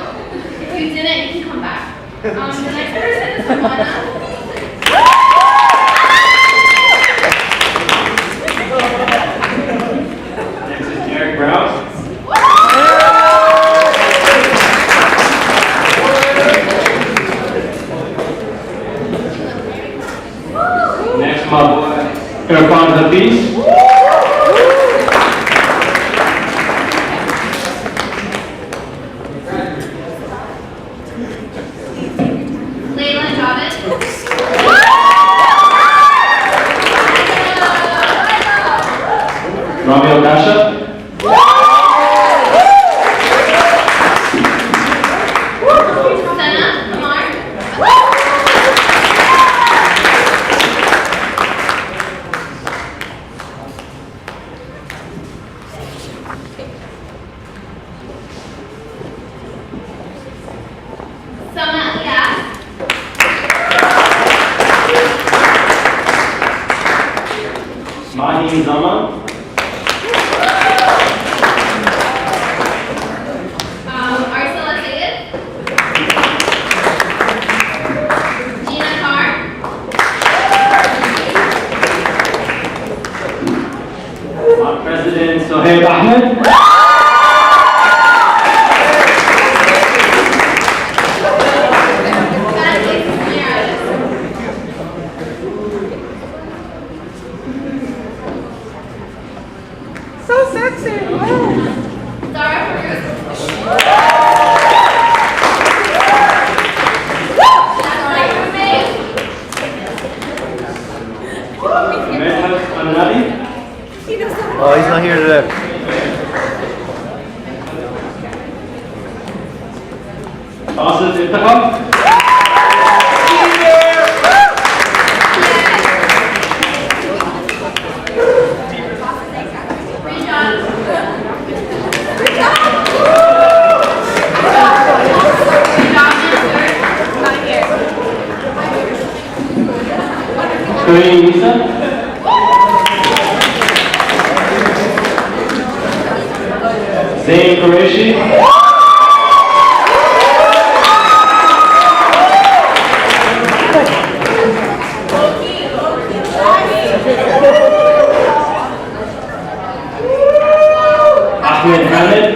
if you didn't, you can come back. The next person is Ramona. Next is Derek Brown. Next, my boy, Irfan Hafiz. Layla Javed. Ramil Kasha. Sana Amar. Sama Ilyas. Mahi Zaman. Arsala Sayed. Gina Carr. Our President Sohaib Ahmed. So sexy. Zara Farouk. Medhat Anadi. Oh, he's not here today. Asif Ittihad. Kareem Nisa. Zayn Qureshi. Ahmed Hamid.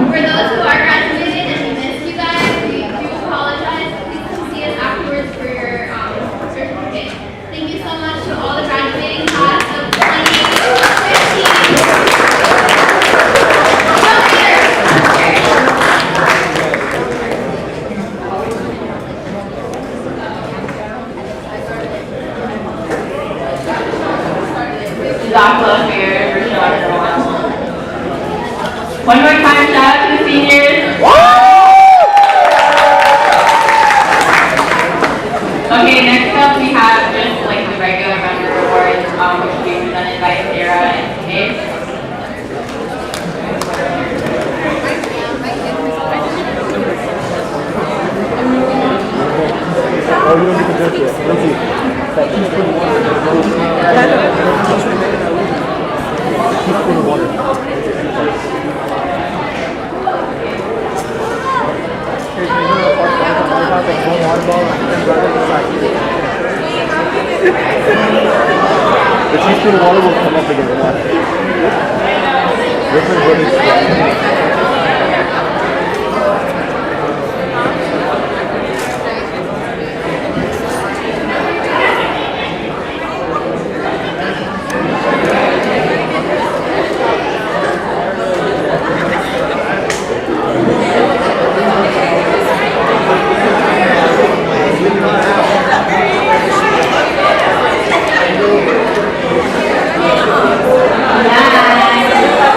For those who are graduated and we missed you guys, we do apologize. Please come see us afterwards for your certificate. Thank you so much to all the graduating class of 2015. Zachla here for sure, everyone. One more time, shout out to the seniors. Okay, next up we have just like the regular member awards, which will be presented by Sarah and Kate. The teaspoon of water will come up again.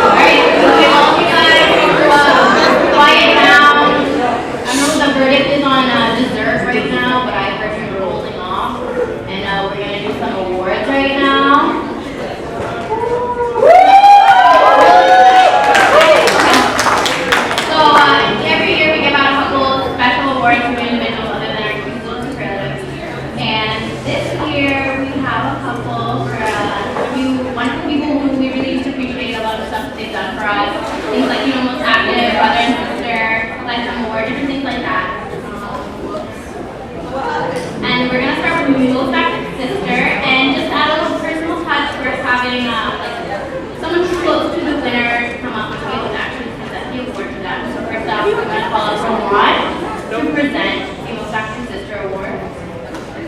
Alright, moving on, you guys. or different things like that. And we're gonna start with Mule Factor Sister, and just add a little personal touch. We're having someone close to the winner come up to me and actually present the award to them. So first up, we're gonna call up Rowan to present the Mule Factor Sister Award.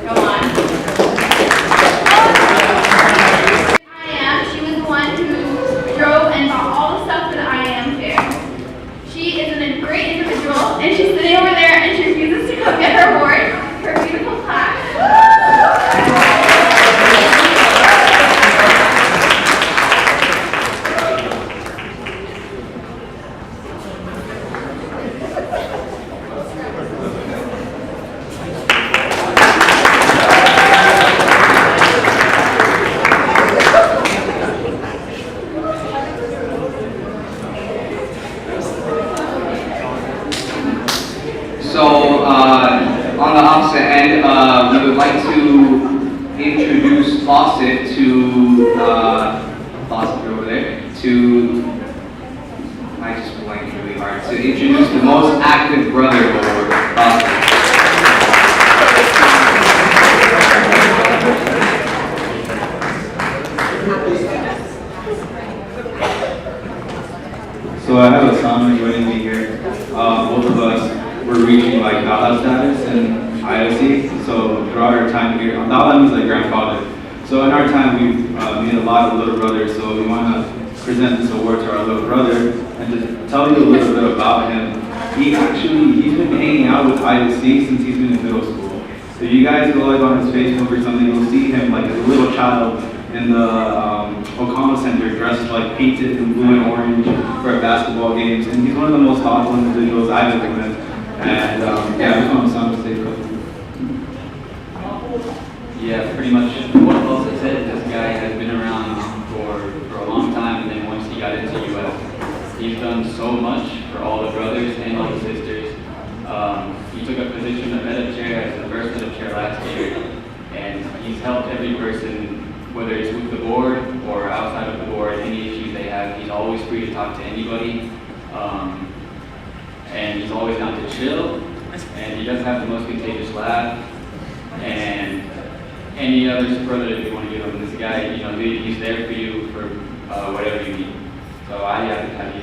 Rowan. She was the one who drove and bought all the stuff for the IAM fair. She is a great individual, and she's sitting over there, and she refuses to come get her award, her beautiful plaque. So, on the opposite end, we would like to introduce Fawcett to, Fawcett over there, to, I just blanked really hard, to introduce the most active brother award, Fawcett. So I have a son joining me here. Both of us were reaching like Dala status in IOC. So throughout our time here, Dala means like grandfather. So in our time we've made a lot of little brothers. So we want to present this award to our little brother and just tell you a little bit about him. He's been hanging out with IOC since he's been in middle school. So you guys go like on his Facebook or something, you'll see him like as a little child in the Okama Center dressed like painted in blue and orange for basketball games. And he's one of the most thoughtful individuals I've ever met. And yeah, I just want to sound safe. Yeah, pretty much what Elsa said. This guy has been around for a long time, and then once he got into US, he's done so much for all the brothers and all the sisters. He took a position of head of chair as the first head of chair last year, and he's helped every person, whether it's with the board or outside of the board, any issues they have. He's always free to talk to anybody, and he's always down to chill, and he doesn't have the most contagious laugh, and any other superlative you want to give him. This guy, you know, he's there for you for whatever you need. So I have to have you.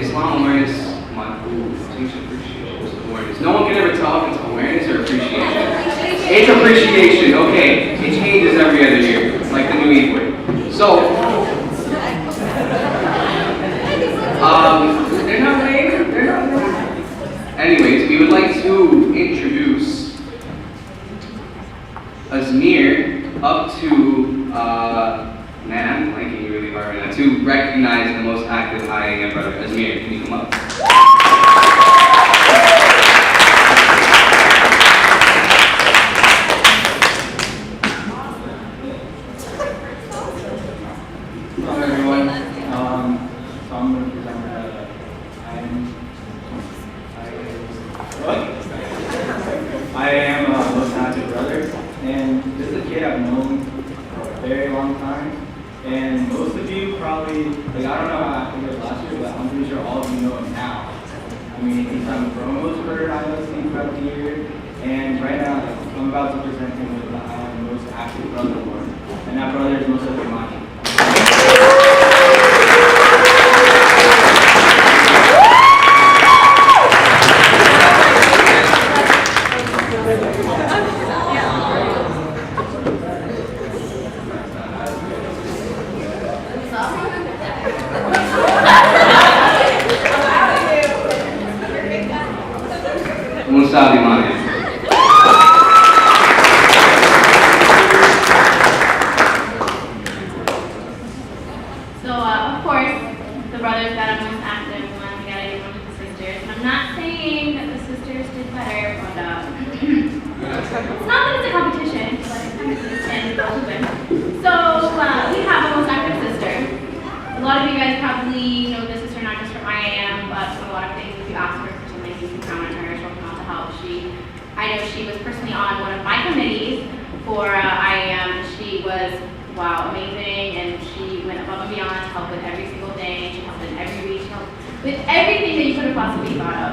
Islam awareness month. No one can ever tell if it's awareness or appreciation. It's appreciation, okay. It changes every other year, like the new Eid. So, they're not named. Anyways, we would like to introduce Azmir up to, man, I'm blanking really hard right now, to recognize the most active IAM brother. Azmir, can you come up? Hello everyone. So I'm going to present I am a most active brother, and this is a kid I've known for a very long time. And most of you probably, like I don't know how I think it was last year, but I'm pretty sure all of you know him now. I mean, he's done promos for IOC throughout the year, and right now I'm about to present him with the most active brother award, and that brother is most of your money. Musa Limane. for IAM. She was, wow, amazing, and she went above and beyond to help with every single thing. She helped in every week, she helped with everything that you could have possibly thought of.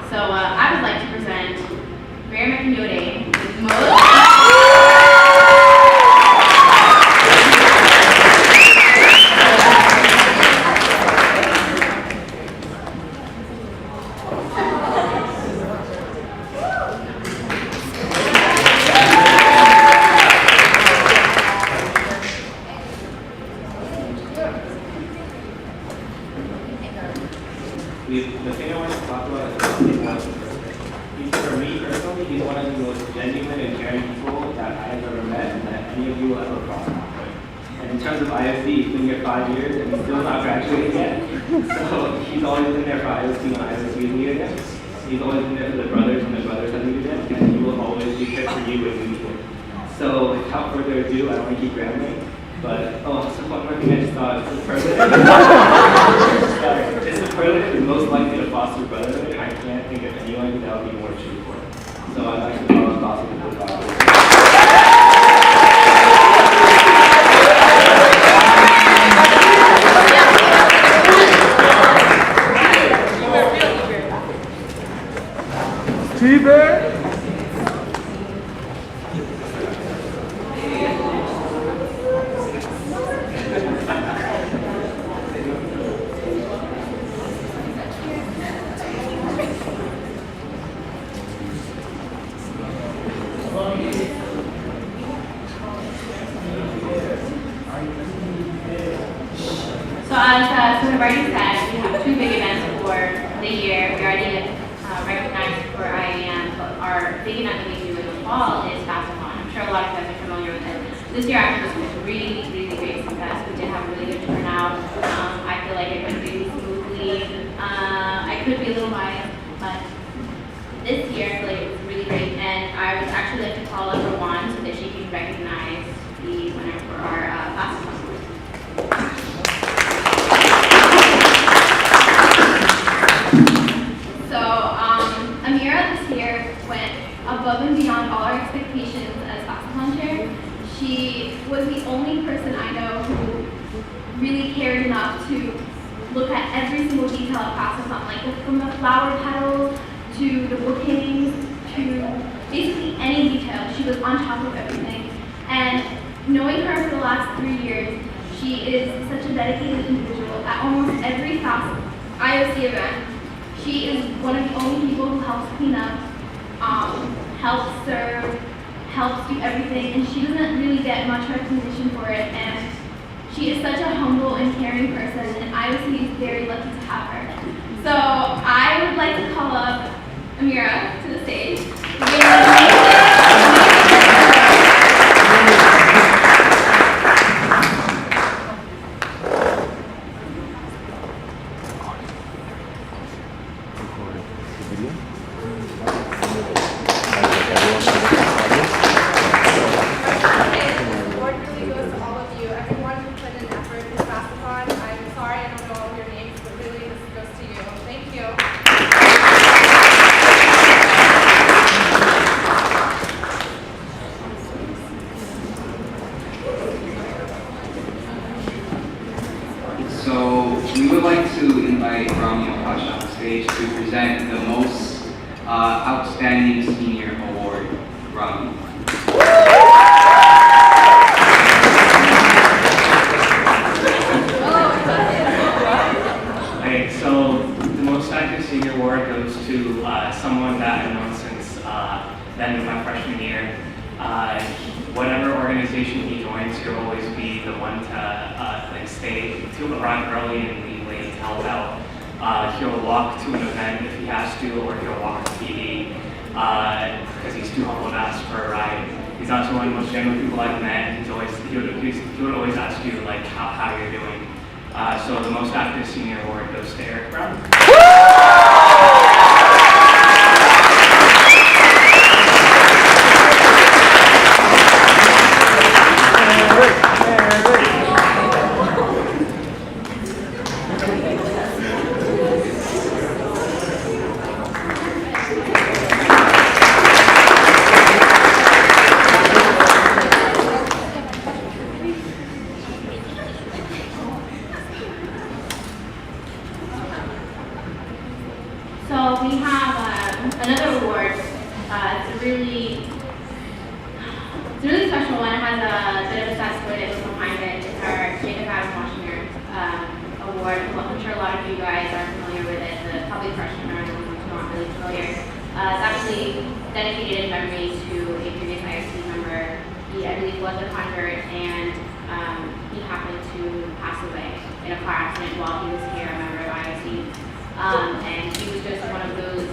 So I would like to present Mary McInerney with The thing I want to talk about is something else. For me personally, he's one of the most genuine and caring people that I have ever met and that any of you will ever cross paths with. And in terms of IOC, he's been here 5 years and he's still not graduated yet. So he's always been there for IOC when IOC is needed him. He's always been there for the brothers when the brothers have needed him, and he will always be there for you when you need him. So without further ado, I don't want to keep rambling. But, so one more thing I just thought, it's a superlative most likely to foster brotherhood, and I can't think of anyone that would be more true for it. So I'd like to call us possible to T-Bear? So as sort of already said, we have two big events for the year. We already recognized for IAM, but our big event that we do in the fall is Fast-a-thon. I'm sure a lot of you guys are familiar with it. This year actually was a really, really great success. We did have a really good turnout. I feel like it went really smoothly. I could be a little biased, but this year I feel like it was really great. And I would actually like to call up Rawan so that she can recognize the winner for our Fast-a-thon. So, Amira this year went above and beyond all our expectations as Fast-a-thon chair. She was the only person I know who really cared enough to look at every single detail of Fast-a-thon, like from the flower petals to the bookings to basically any detail. She was on top of everything. And knowing her for the last 3 years, she is such a dedicated individual at almost every IOC event. She is one of the only people who helps clean up, helps serve, helps do everything, and she doesn't really get much recognition for it. And she is such a humble and caring person, and IOC is very lucky to have her. So I would like to call up Amira to the stage. So we would like to invite Rami Pasha on stage to present the most outstanding senior award. Rami. Okay, so the most active senior award goes to someone that I've known since the end of my freshman year. Whatever organization he joins, he'll always be the one to stay to arrive early and leave late to help out. He'll walk to an event if he has to, or he'll walk to PD because he's too humble to ask for a ride. He's also one of the most genuine people I've met. He would always ask you like how you're doing. So the most active senior award goes to Eric Brown. familiar. It's actually dedicated in memory to a previous IOC member. He, I believe, was a convert, and he happened to pass away in a car accident while he was here, a member of IOC. And he was just one of those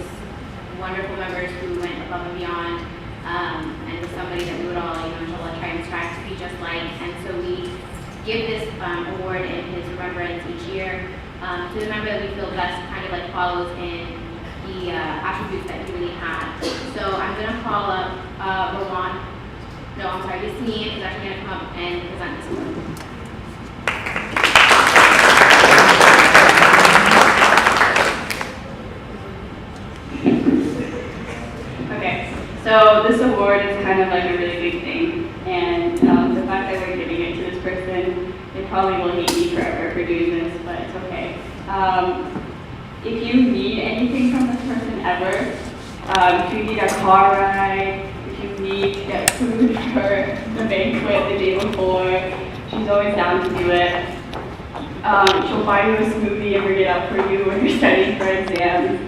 wonderful members who went above and beyond, and was somebody that we would all, inshallah, try and strive to be just like. And so we give this award in his remembrance each year to the member that we feel best kind of like follows in the attributes that he really had. So I'm going to call up Yassine is actually going to come up and present this award. Okay, so this award is kind of like a really big thing, and the fact that we're giving it to this person, they probably will hate me forever for doing this, but it's okay. If you need anything from this person ever, if you need a car ride, if you need to get food for the banquet the day before, she's always down to do it. She'll buy you a smoothie and bring it up for you when you're studying for exams.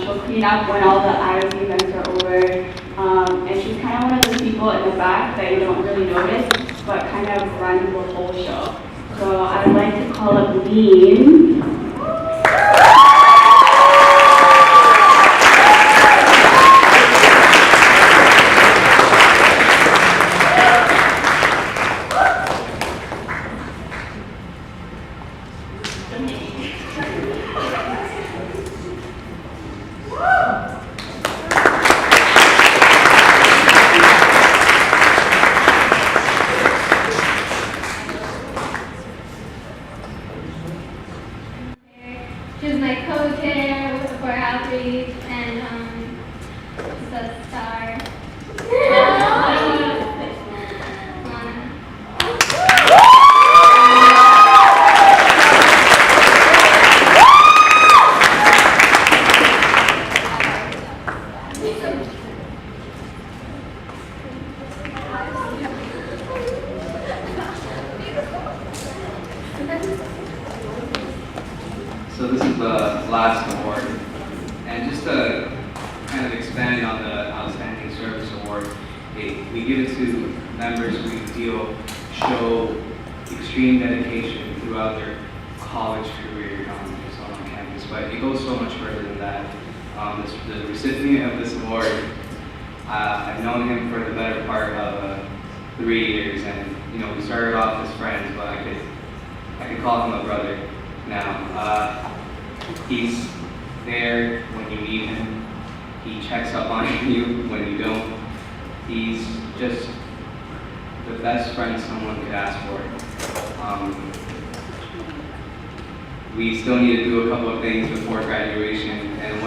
She'll clean up when all the IOC events are over. And she's kind of one of those people in the back that you don't really notice, but kind of runs the whole show. So I'd like to call up Dean. She was my co-chair for outreach, and she's a star. So this is the last award, and just to kind of expand on the Outstanding Service Award, we give it to members who we feel show extreme dedication throughout their college career just on campus, but it goes so much further than that. The recipient of this award, I've known him for the better part of 3 years, and we started off as friends, but I could call him a brother now. He's there when you need him. He checks up on you when you don't. He's just the best friend someone could ask for. We still need to do a couple of things before graduation, and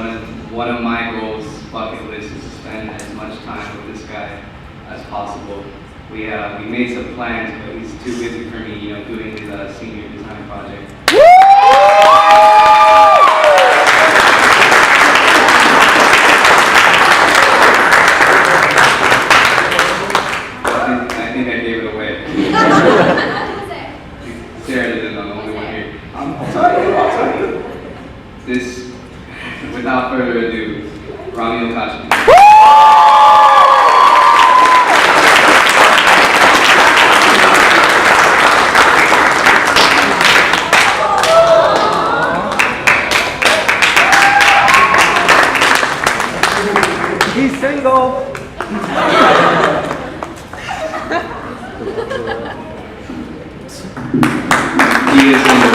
one of my goals, bucket list, is to spend as much time with this guy as possible. We made some plans, but he's too busy for me, doing his senior design project. I think I gave it away. Sarah did it, I'm the only one here. I'll tell you. This, without further ado, Rami Okashi. He's single. He is single.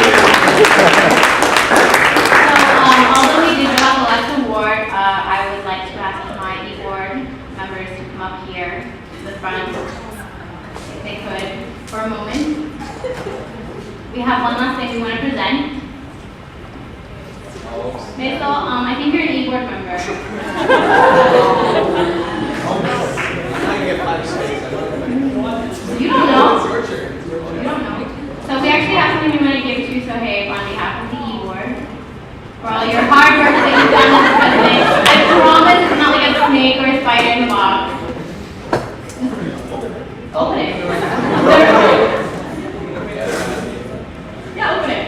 Although we did have the last award, I would like to ask my E-board members to come up here to the front, if they could, for a moment. We have one last thing we want to present. Maisel, I think you're an E-board member. You don't know. You don't know. So we actually have something we want to give to Sohaib on behalf of the E-board for all your hard work that you've done as president. I promise it's not like a snake or a spider in the box. Open it. Yeah, open it.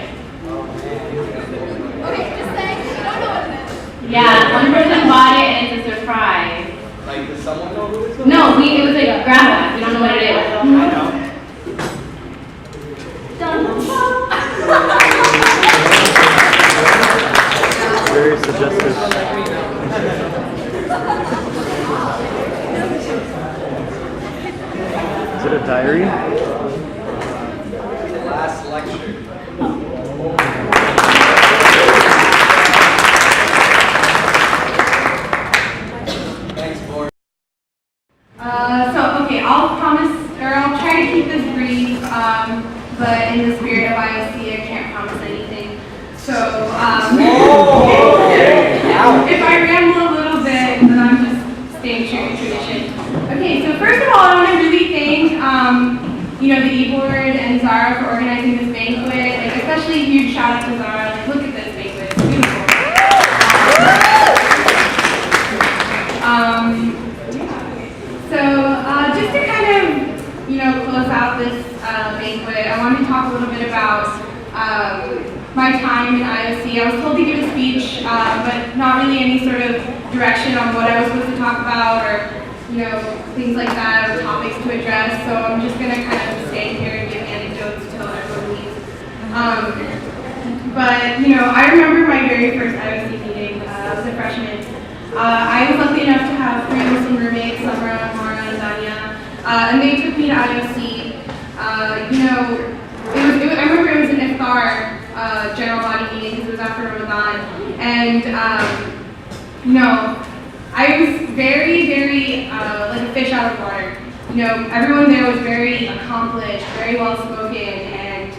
Okay, just say you don't know what it is. Yeah, one person body Last lecture. Thanks, Board. Okay, I'll promise, or I'll try to keep this brief, but in the spirit of IOC, I can't promise anything. So, if I ramble a little bit, then I'm just staying true to tradition. Okay, so first of all, I want to really thank, the E-Board and Zara for organizing this banquet. Like, especially a huge shout out to Zara. Like, look at this banquet, it's beautiful. Just to kind of, close out this banquet, I wanted to talk a little bit about my time in IOC. I was told to give a speech, but not really any sort of direction on what I was supposed to talk about or, things like that or topics to address. So I'm just going to kind of stay here and give anecdotes till everyone leaves. I remember my very first IOC meeting. I was a freshman. I was lucky enough to have 3 Muslim roommates, Samra, Mara, and Danya, and they took me to IOC. I remember it was an iftar general body meeting because it was after Ramadan, and I was very, very like a fish out of water. Everyone there was very accomplished, very well spoken, and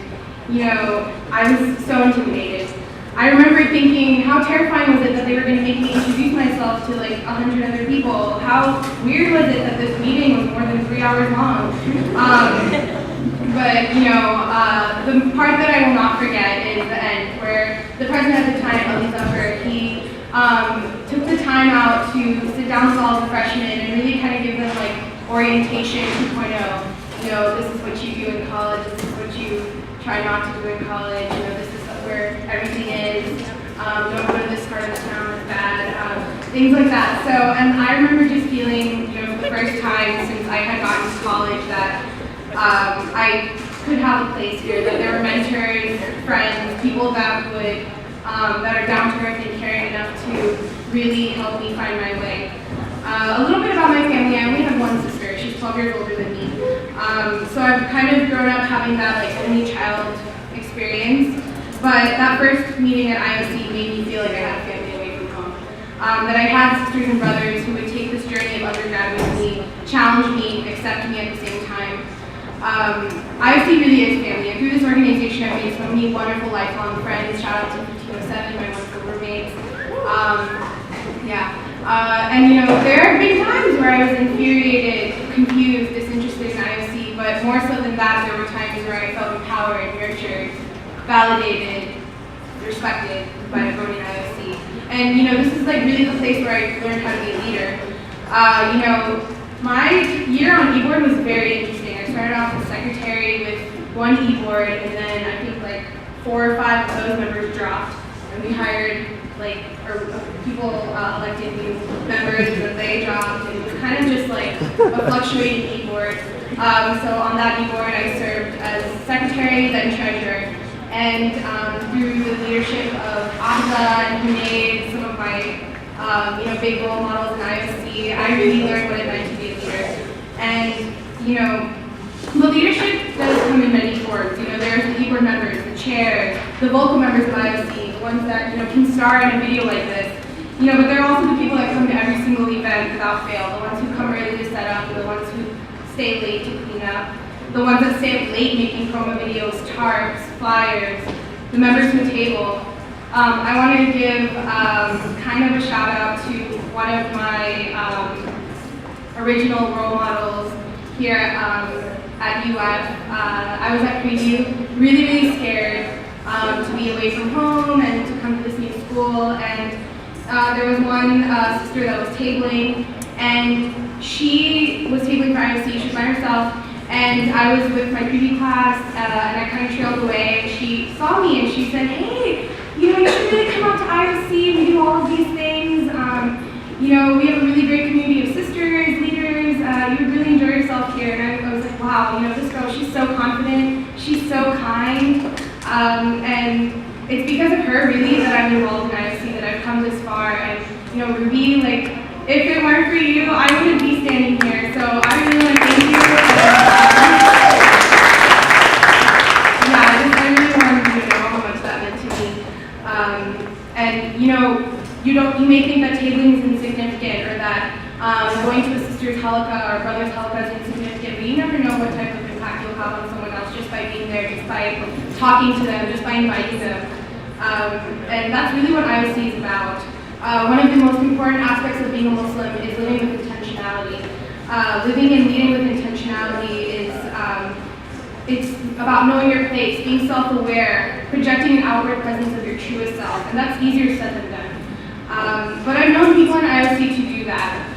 I was so intimidated. I remember thinking, how terrifying was it that they were going to make me introduce myself to like 100 other people? How weird was it that this meeting was more than 3 hours long? The part that I will not forget is the end, where the president at the time, Ali Zafar, he took the time out to sit down with all the freshmen and really kind of give them like orientation 2.0. This is what you do in college, this is what you try not to do in college, this is where everything is, don't go to this part of the town, it's bad, things like that. And I remember just feeling, for the first time since I had gotten to college that I could have a place here, that there were mentors, friends, people that would, that are down to earth and caring enough to really help me find my way. A little bit about my family. I only have one sister. She's 12 years older than me. So I've kind of grown up having that like only child experience. But that first meeting at IOC made me feel like I had a family away from home. That I had sisters and brothers who would take this journey of undergrad with me, challenge me, accept me at the same time. IOC really is family. And through this organization, I've made so many wonderful lifelong friends. Shout out to 1507, my wonderful roommates. There have been times where I was infuriated, confused, disinterested in IOC, but more so than that, there were times where I felt empowered, nurtured, validated, respected by everyone in IOC. And this is like really the place where I learned how to be a leader. My year on e-board was very interesting. I started off as secretary with 1 e-board, and then I think like 4 or 5 of those members dropped, and we hired people elected new members, and they dropped, and it was kind of just like a fluctuating e-board. So on that e-board, I served as secretary, then treasurer. And through the leadership of Ahza and Hunayd, some of my big role models in IOC, I really learned what it meant to be a leader. And the leadership does come in many forms. There's the e-board members, the chairs, the vocal members of IOC, the ones that can star in a video like this. But there are also the people that come to every single event without fail, the ones who come early to set up, and the ones who stay late to clean up. The ones that stay up late making promo videos, tarps, flyers, the members from the table. I want to give kind of a shout out to one of my original role models here at UF. I was at preview, really, really scared to be away from home and to come to this new school. And there was one sister that was tabling, and she was tabling for IOC. She was by herself. And I was with my preview class, and I kind of trailed away, and she saw me, and she said, hey, you should really come out to IOC, we do all of these things, we have a really great community of sisters, leaders, you would really enjoy yourself here. And I was like, wow, this girl, she's so confident, she's so kind, and it's because of her, really, that I'm involved in IOC, that I've come this far. And, Ruby, if it weren't for you, I wouldn't be standing here. So I really want to thank you. may think that tabling is insignificant or that going to a sister's halakha or brother's halakha is insignificant, but you never know what type of impact you'll have on someone else just by being there, just by talking to them, just by inviting them. And that's really what IOC is about. One of the most important aspects of being a Muslim is living with intentionality. Living and leading with intentionality is it's about knowing your place, being self-aware, projecting an outward presence of your truest self, and that's easier said than done. But I've known people in IOC to do that.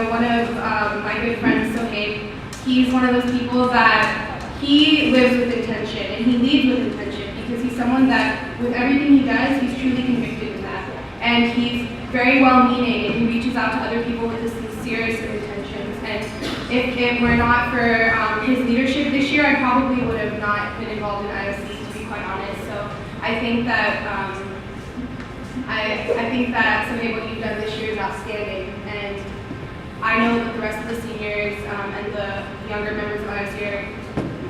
One of my good friends, Sohaib, he's one of those people that he lives with intention and he leads with intention because he's someone that, with everything he does, he's truly convicted in that. And he's very well-meaning and he reaches out to other people with the sincerest of intentions. And if it were not for his leadership this year, I probably would have not been involved in IOC, to be quite honest. So I think that I think that something what you've done this year is outstanding. And I know that the rest of the seniors and the younger members of IOC are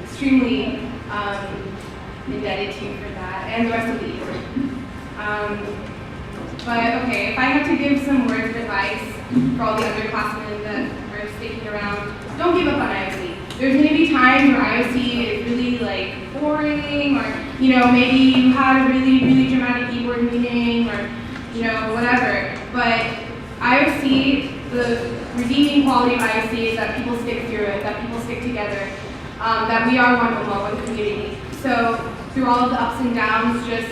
extremely indebted to you for that, and the rest of the year. But okay, if I had to give some words of advice for all the underclassmen that are sticking around, don't give up on IOC. There's going to be times where IOC is really like boring, or maybe you had a really dramatic e-board meeting, or whatever. But IOC, the redeeming quality of IOC is that people stick through it, that people stick together, that we are one Ummah, one community. So through all of the ups and downs, just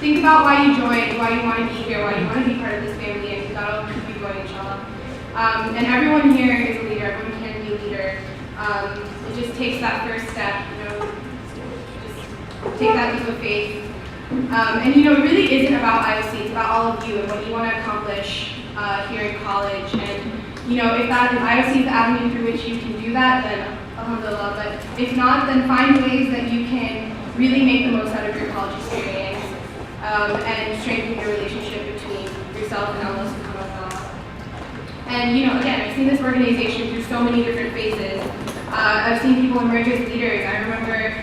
think about why you joined, why you want to be here, why you want to be part of this family, and that'll keep you going, inshallah. And everyone here is a leader, everyone can be a leader. It just takes that first step, just take that leap of faith. And it really isn't about IOC, it's about all of you and what you want to accomplish here in college. And if IOC is the avenue through which you can do that, then alhamdulillah. But if not, then find ways that you can really make the most out of your college experience. And strengthen your relationship between yourself and Allah subhanahu wa ta'ala. And again, I've seen this organization through so many different phases. I've seen people emerge as leaders. I remember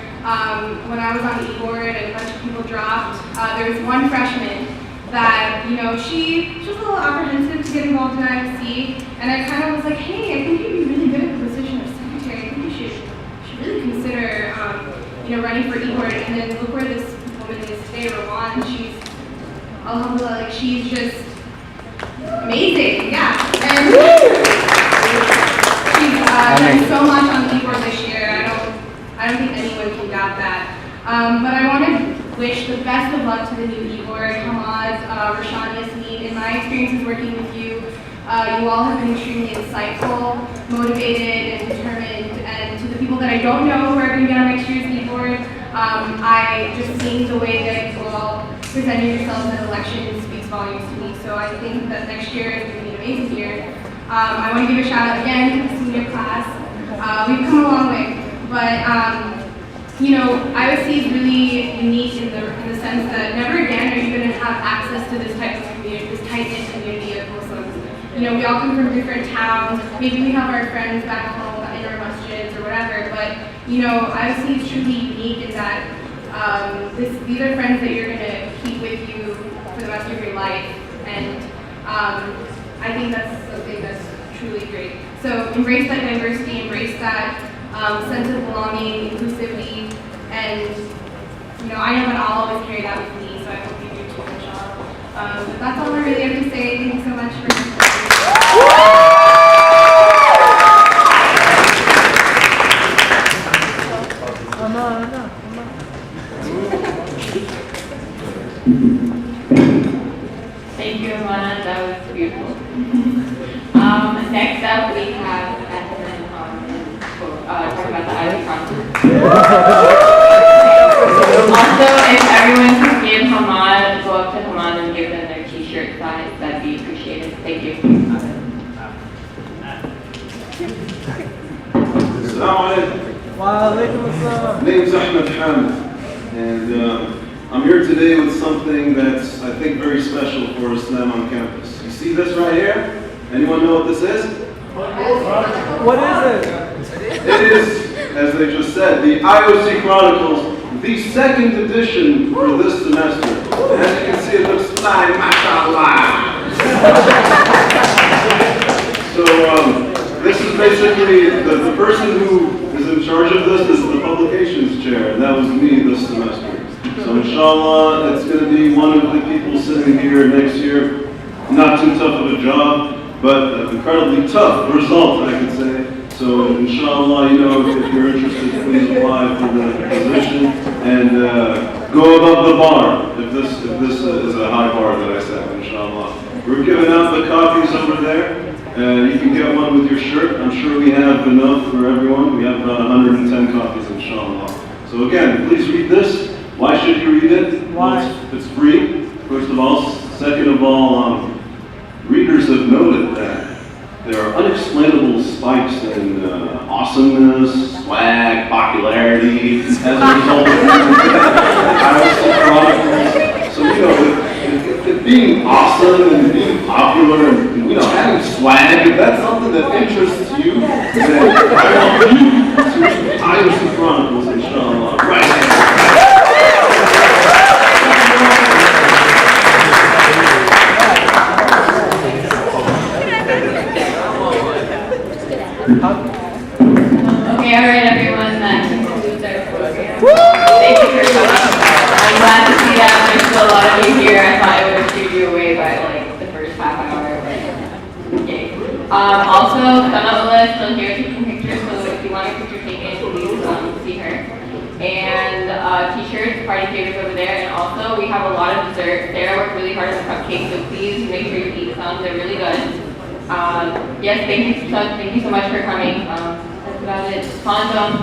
when I was on the e-board and a bunch of people dropped, there was one freshman that, she was a little apprehensive to get involved in IOC, and I kind of was like, hey, I think you'd be really good at the position of secretary. I think you should really consider, running for e-board. And then look where this woman is today, Rowan. She's, alhamdulillah, she's just amazing, yeah. And she's done so much on the e-board this year. I don't think anyone can doubt that. But I want to wish the best of luck to the new e-board, Hamad, Rashan, Yasmin. In my experiences working with you, you all have been extremely insightful, motivated, and determined. And to the people that I don't know who are going to get on next year's e-board, I just seeing the way that you all presented yourselves in elections speaks volumes to me. So I think that next year is going to be an amazing year. I want to give a shout out again to the senior class. We've come a long way, but IOC is really unique in the sense that never again are you going to have access to this type of community, this tight-knit community of Muslims. We all come from different towns. Maybe we have our friends back home in our masjids or whatever, but IOC is truly unique in that these are friends that you're going to keep with you for the rest of your life, and I think that's something that's truly great. So embrace that diversity, embrace that sense of belonging, inclusivity, and I know that I'll always carry that with me, so I hope you do too, inshallah. But that's all I really have to say. Thank you so much for listening. Thank you, Amana. That was beautiful. Next up, we have Edmund talk about the IOC conference. Also, if everyone could give Hamad, go up to Hamad and give them their t-shirt size, that'd be appreciated. Thank you. Assalamu alaikum. Wa alaikum assalam. Name's Ahmed Hamid, and I'm here today with something that's, I think, very special for Islam on campus. You see this right here? Anyone know what this is? What is it? It is, as they just said, the IOC Chronicles, the second edition for this semester. As you can see, it looks fly, mashallah. So this is basically, the person who is in charge of this is the publications chair, and that was me this semester. So inshallah, it's going to be one of the people sitting here next year. Not too tough of a job, but an incredibly tough result, I could say. So inshallah, you know, if you're interested, please apply for the position and go above the bar. If this is a high bar that I set, inshallah. We're giving out the copies over there. You can get one with your shirt. I'm sure we have enough for everyone. We have about 110 copies, inshallah. So again, please read this. Why should you read it? Well, it's free, first of all. Second of all, readers have noted that there are unexplainable spikes in awesomeness, swag, popularity as a result of IOC Chronicles. So, you know, if being awesome and being popular and, you know, having swag, if that's something that interests you, then I want you to read IOC Chronicles, inshallah. Right. Okay, all right, everyone, that concludes our program. Thank you for coming. I'm glad to see that there's still a lot of you here. I thought I would have shooed you away by like the first half hour. Okay. Also, Kanaula is still here taking pictures, so if you want a picture taken, please see her. And t-shirts, party favors over there, and also we have a lot of desserts. Sarah worked really hard on the cupcakes, so please make sure you eat some. They're really good. Yes, thank you so much for coming. That's about it. Condom.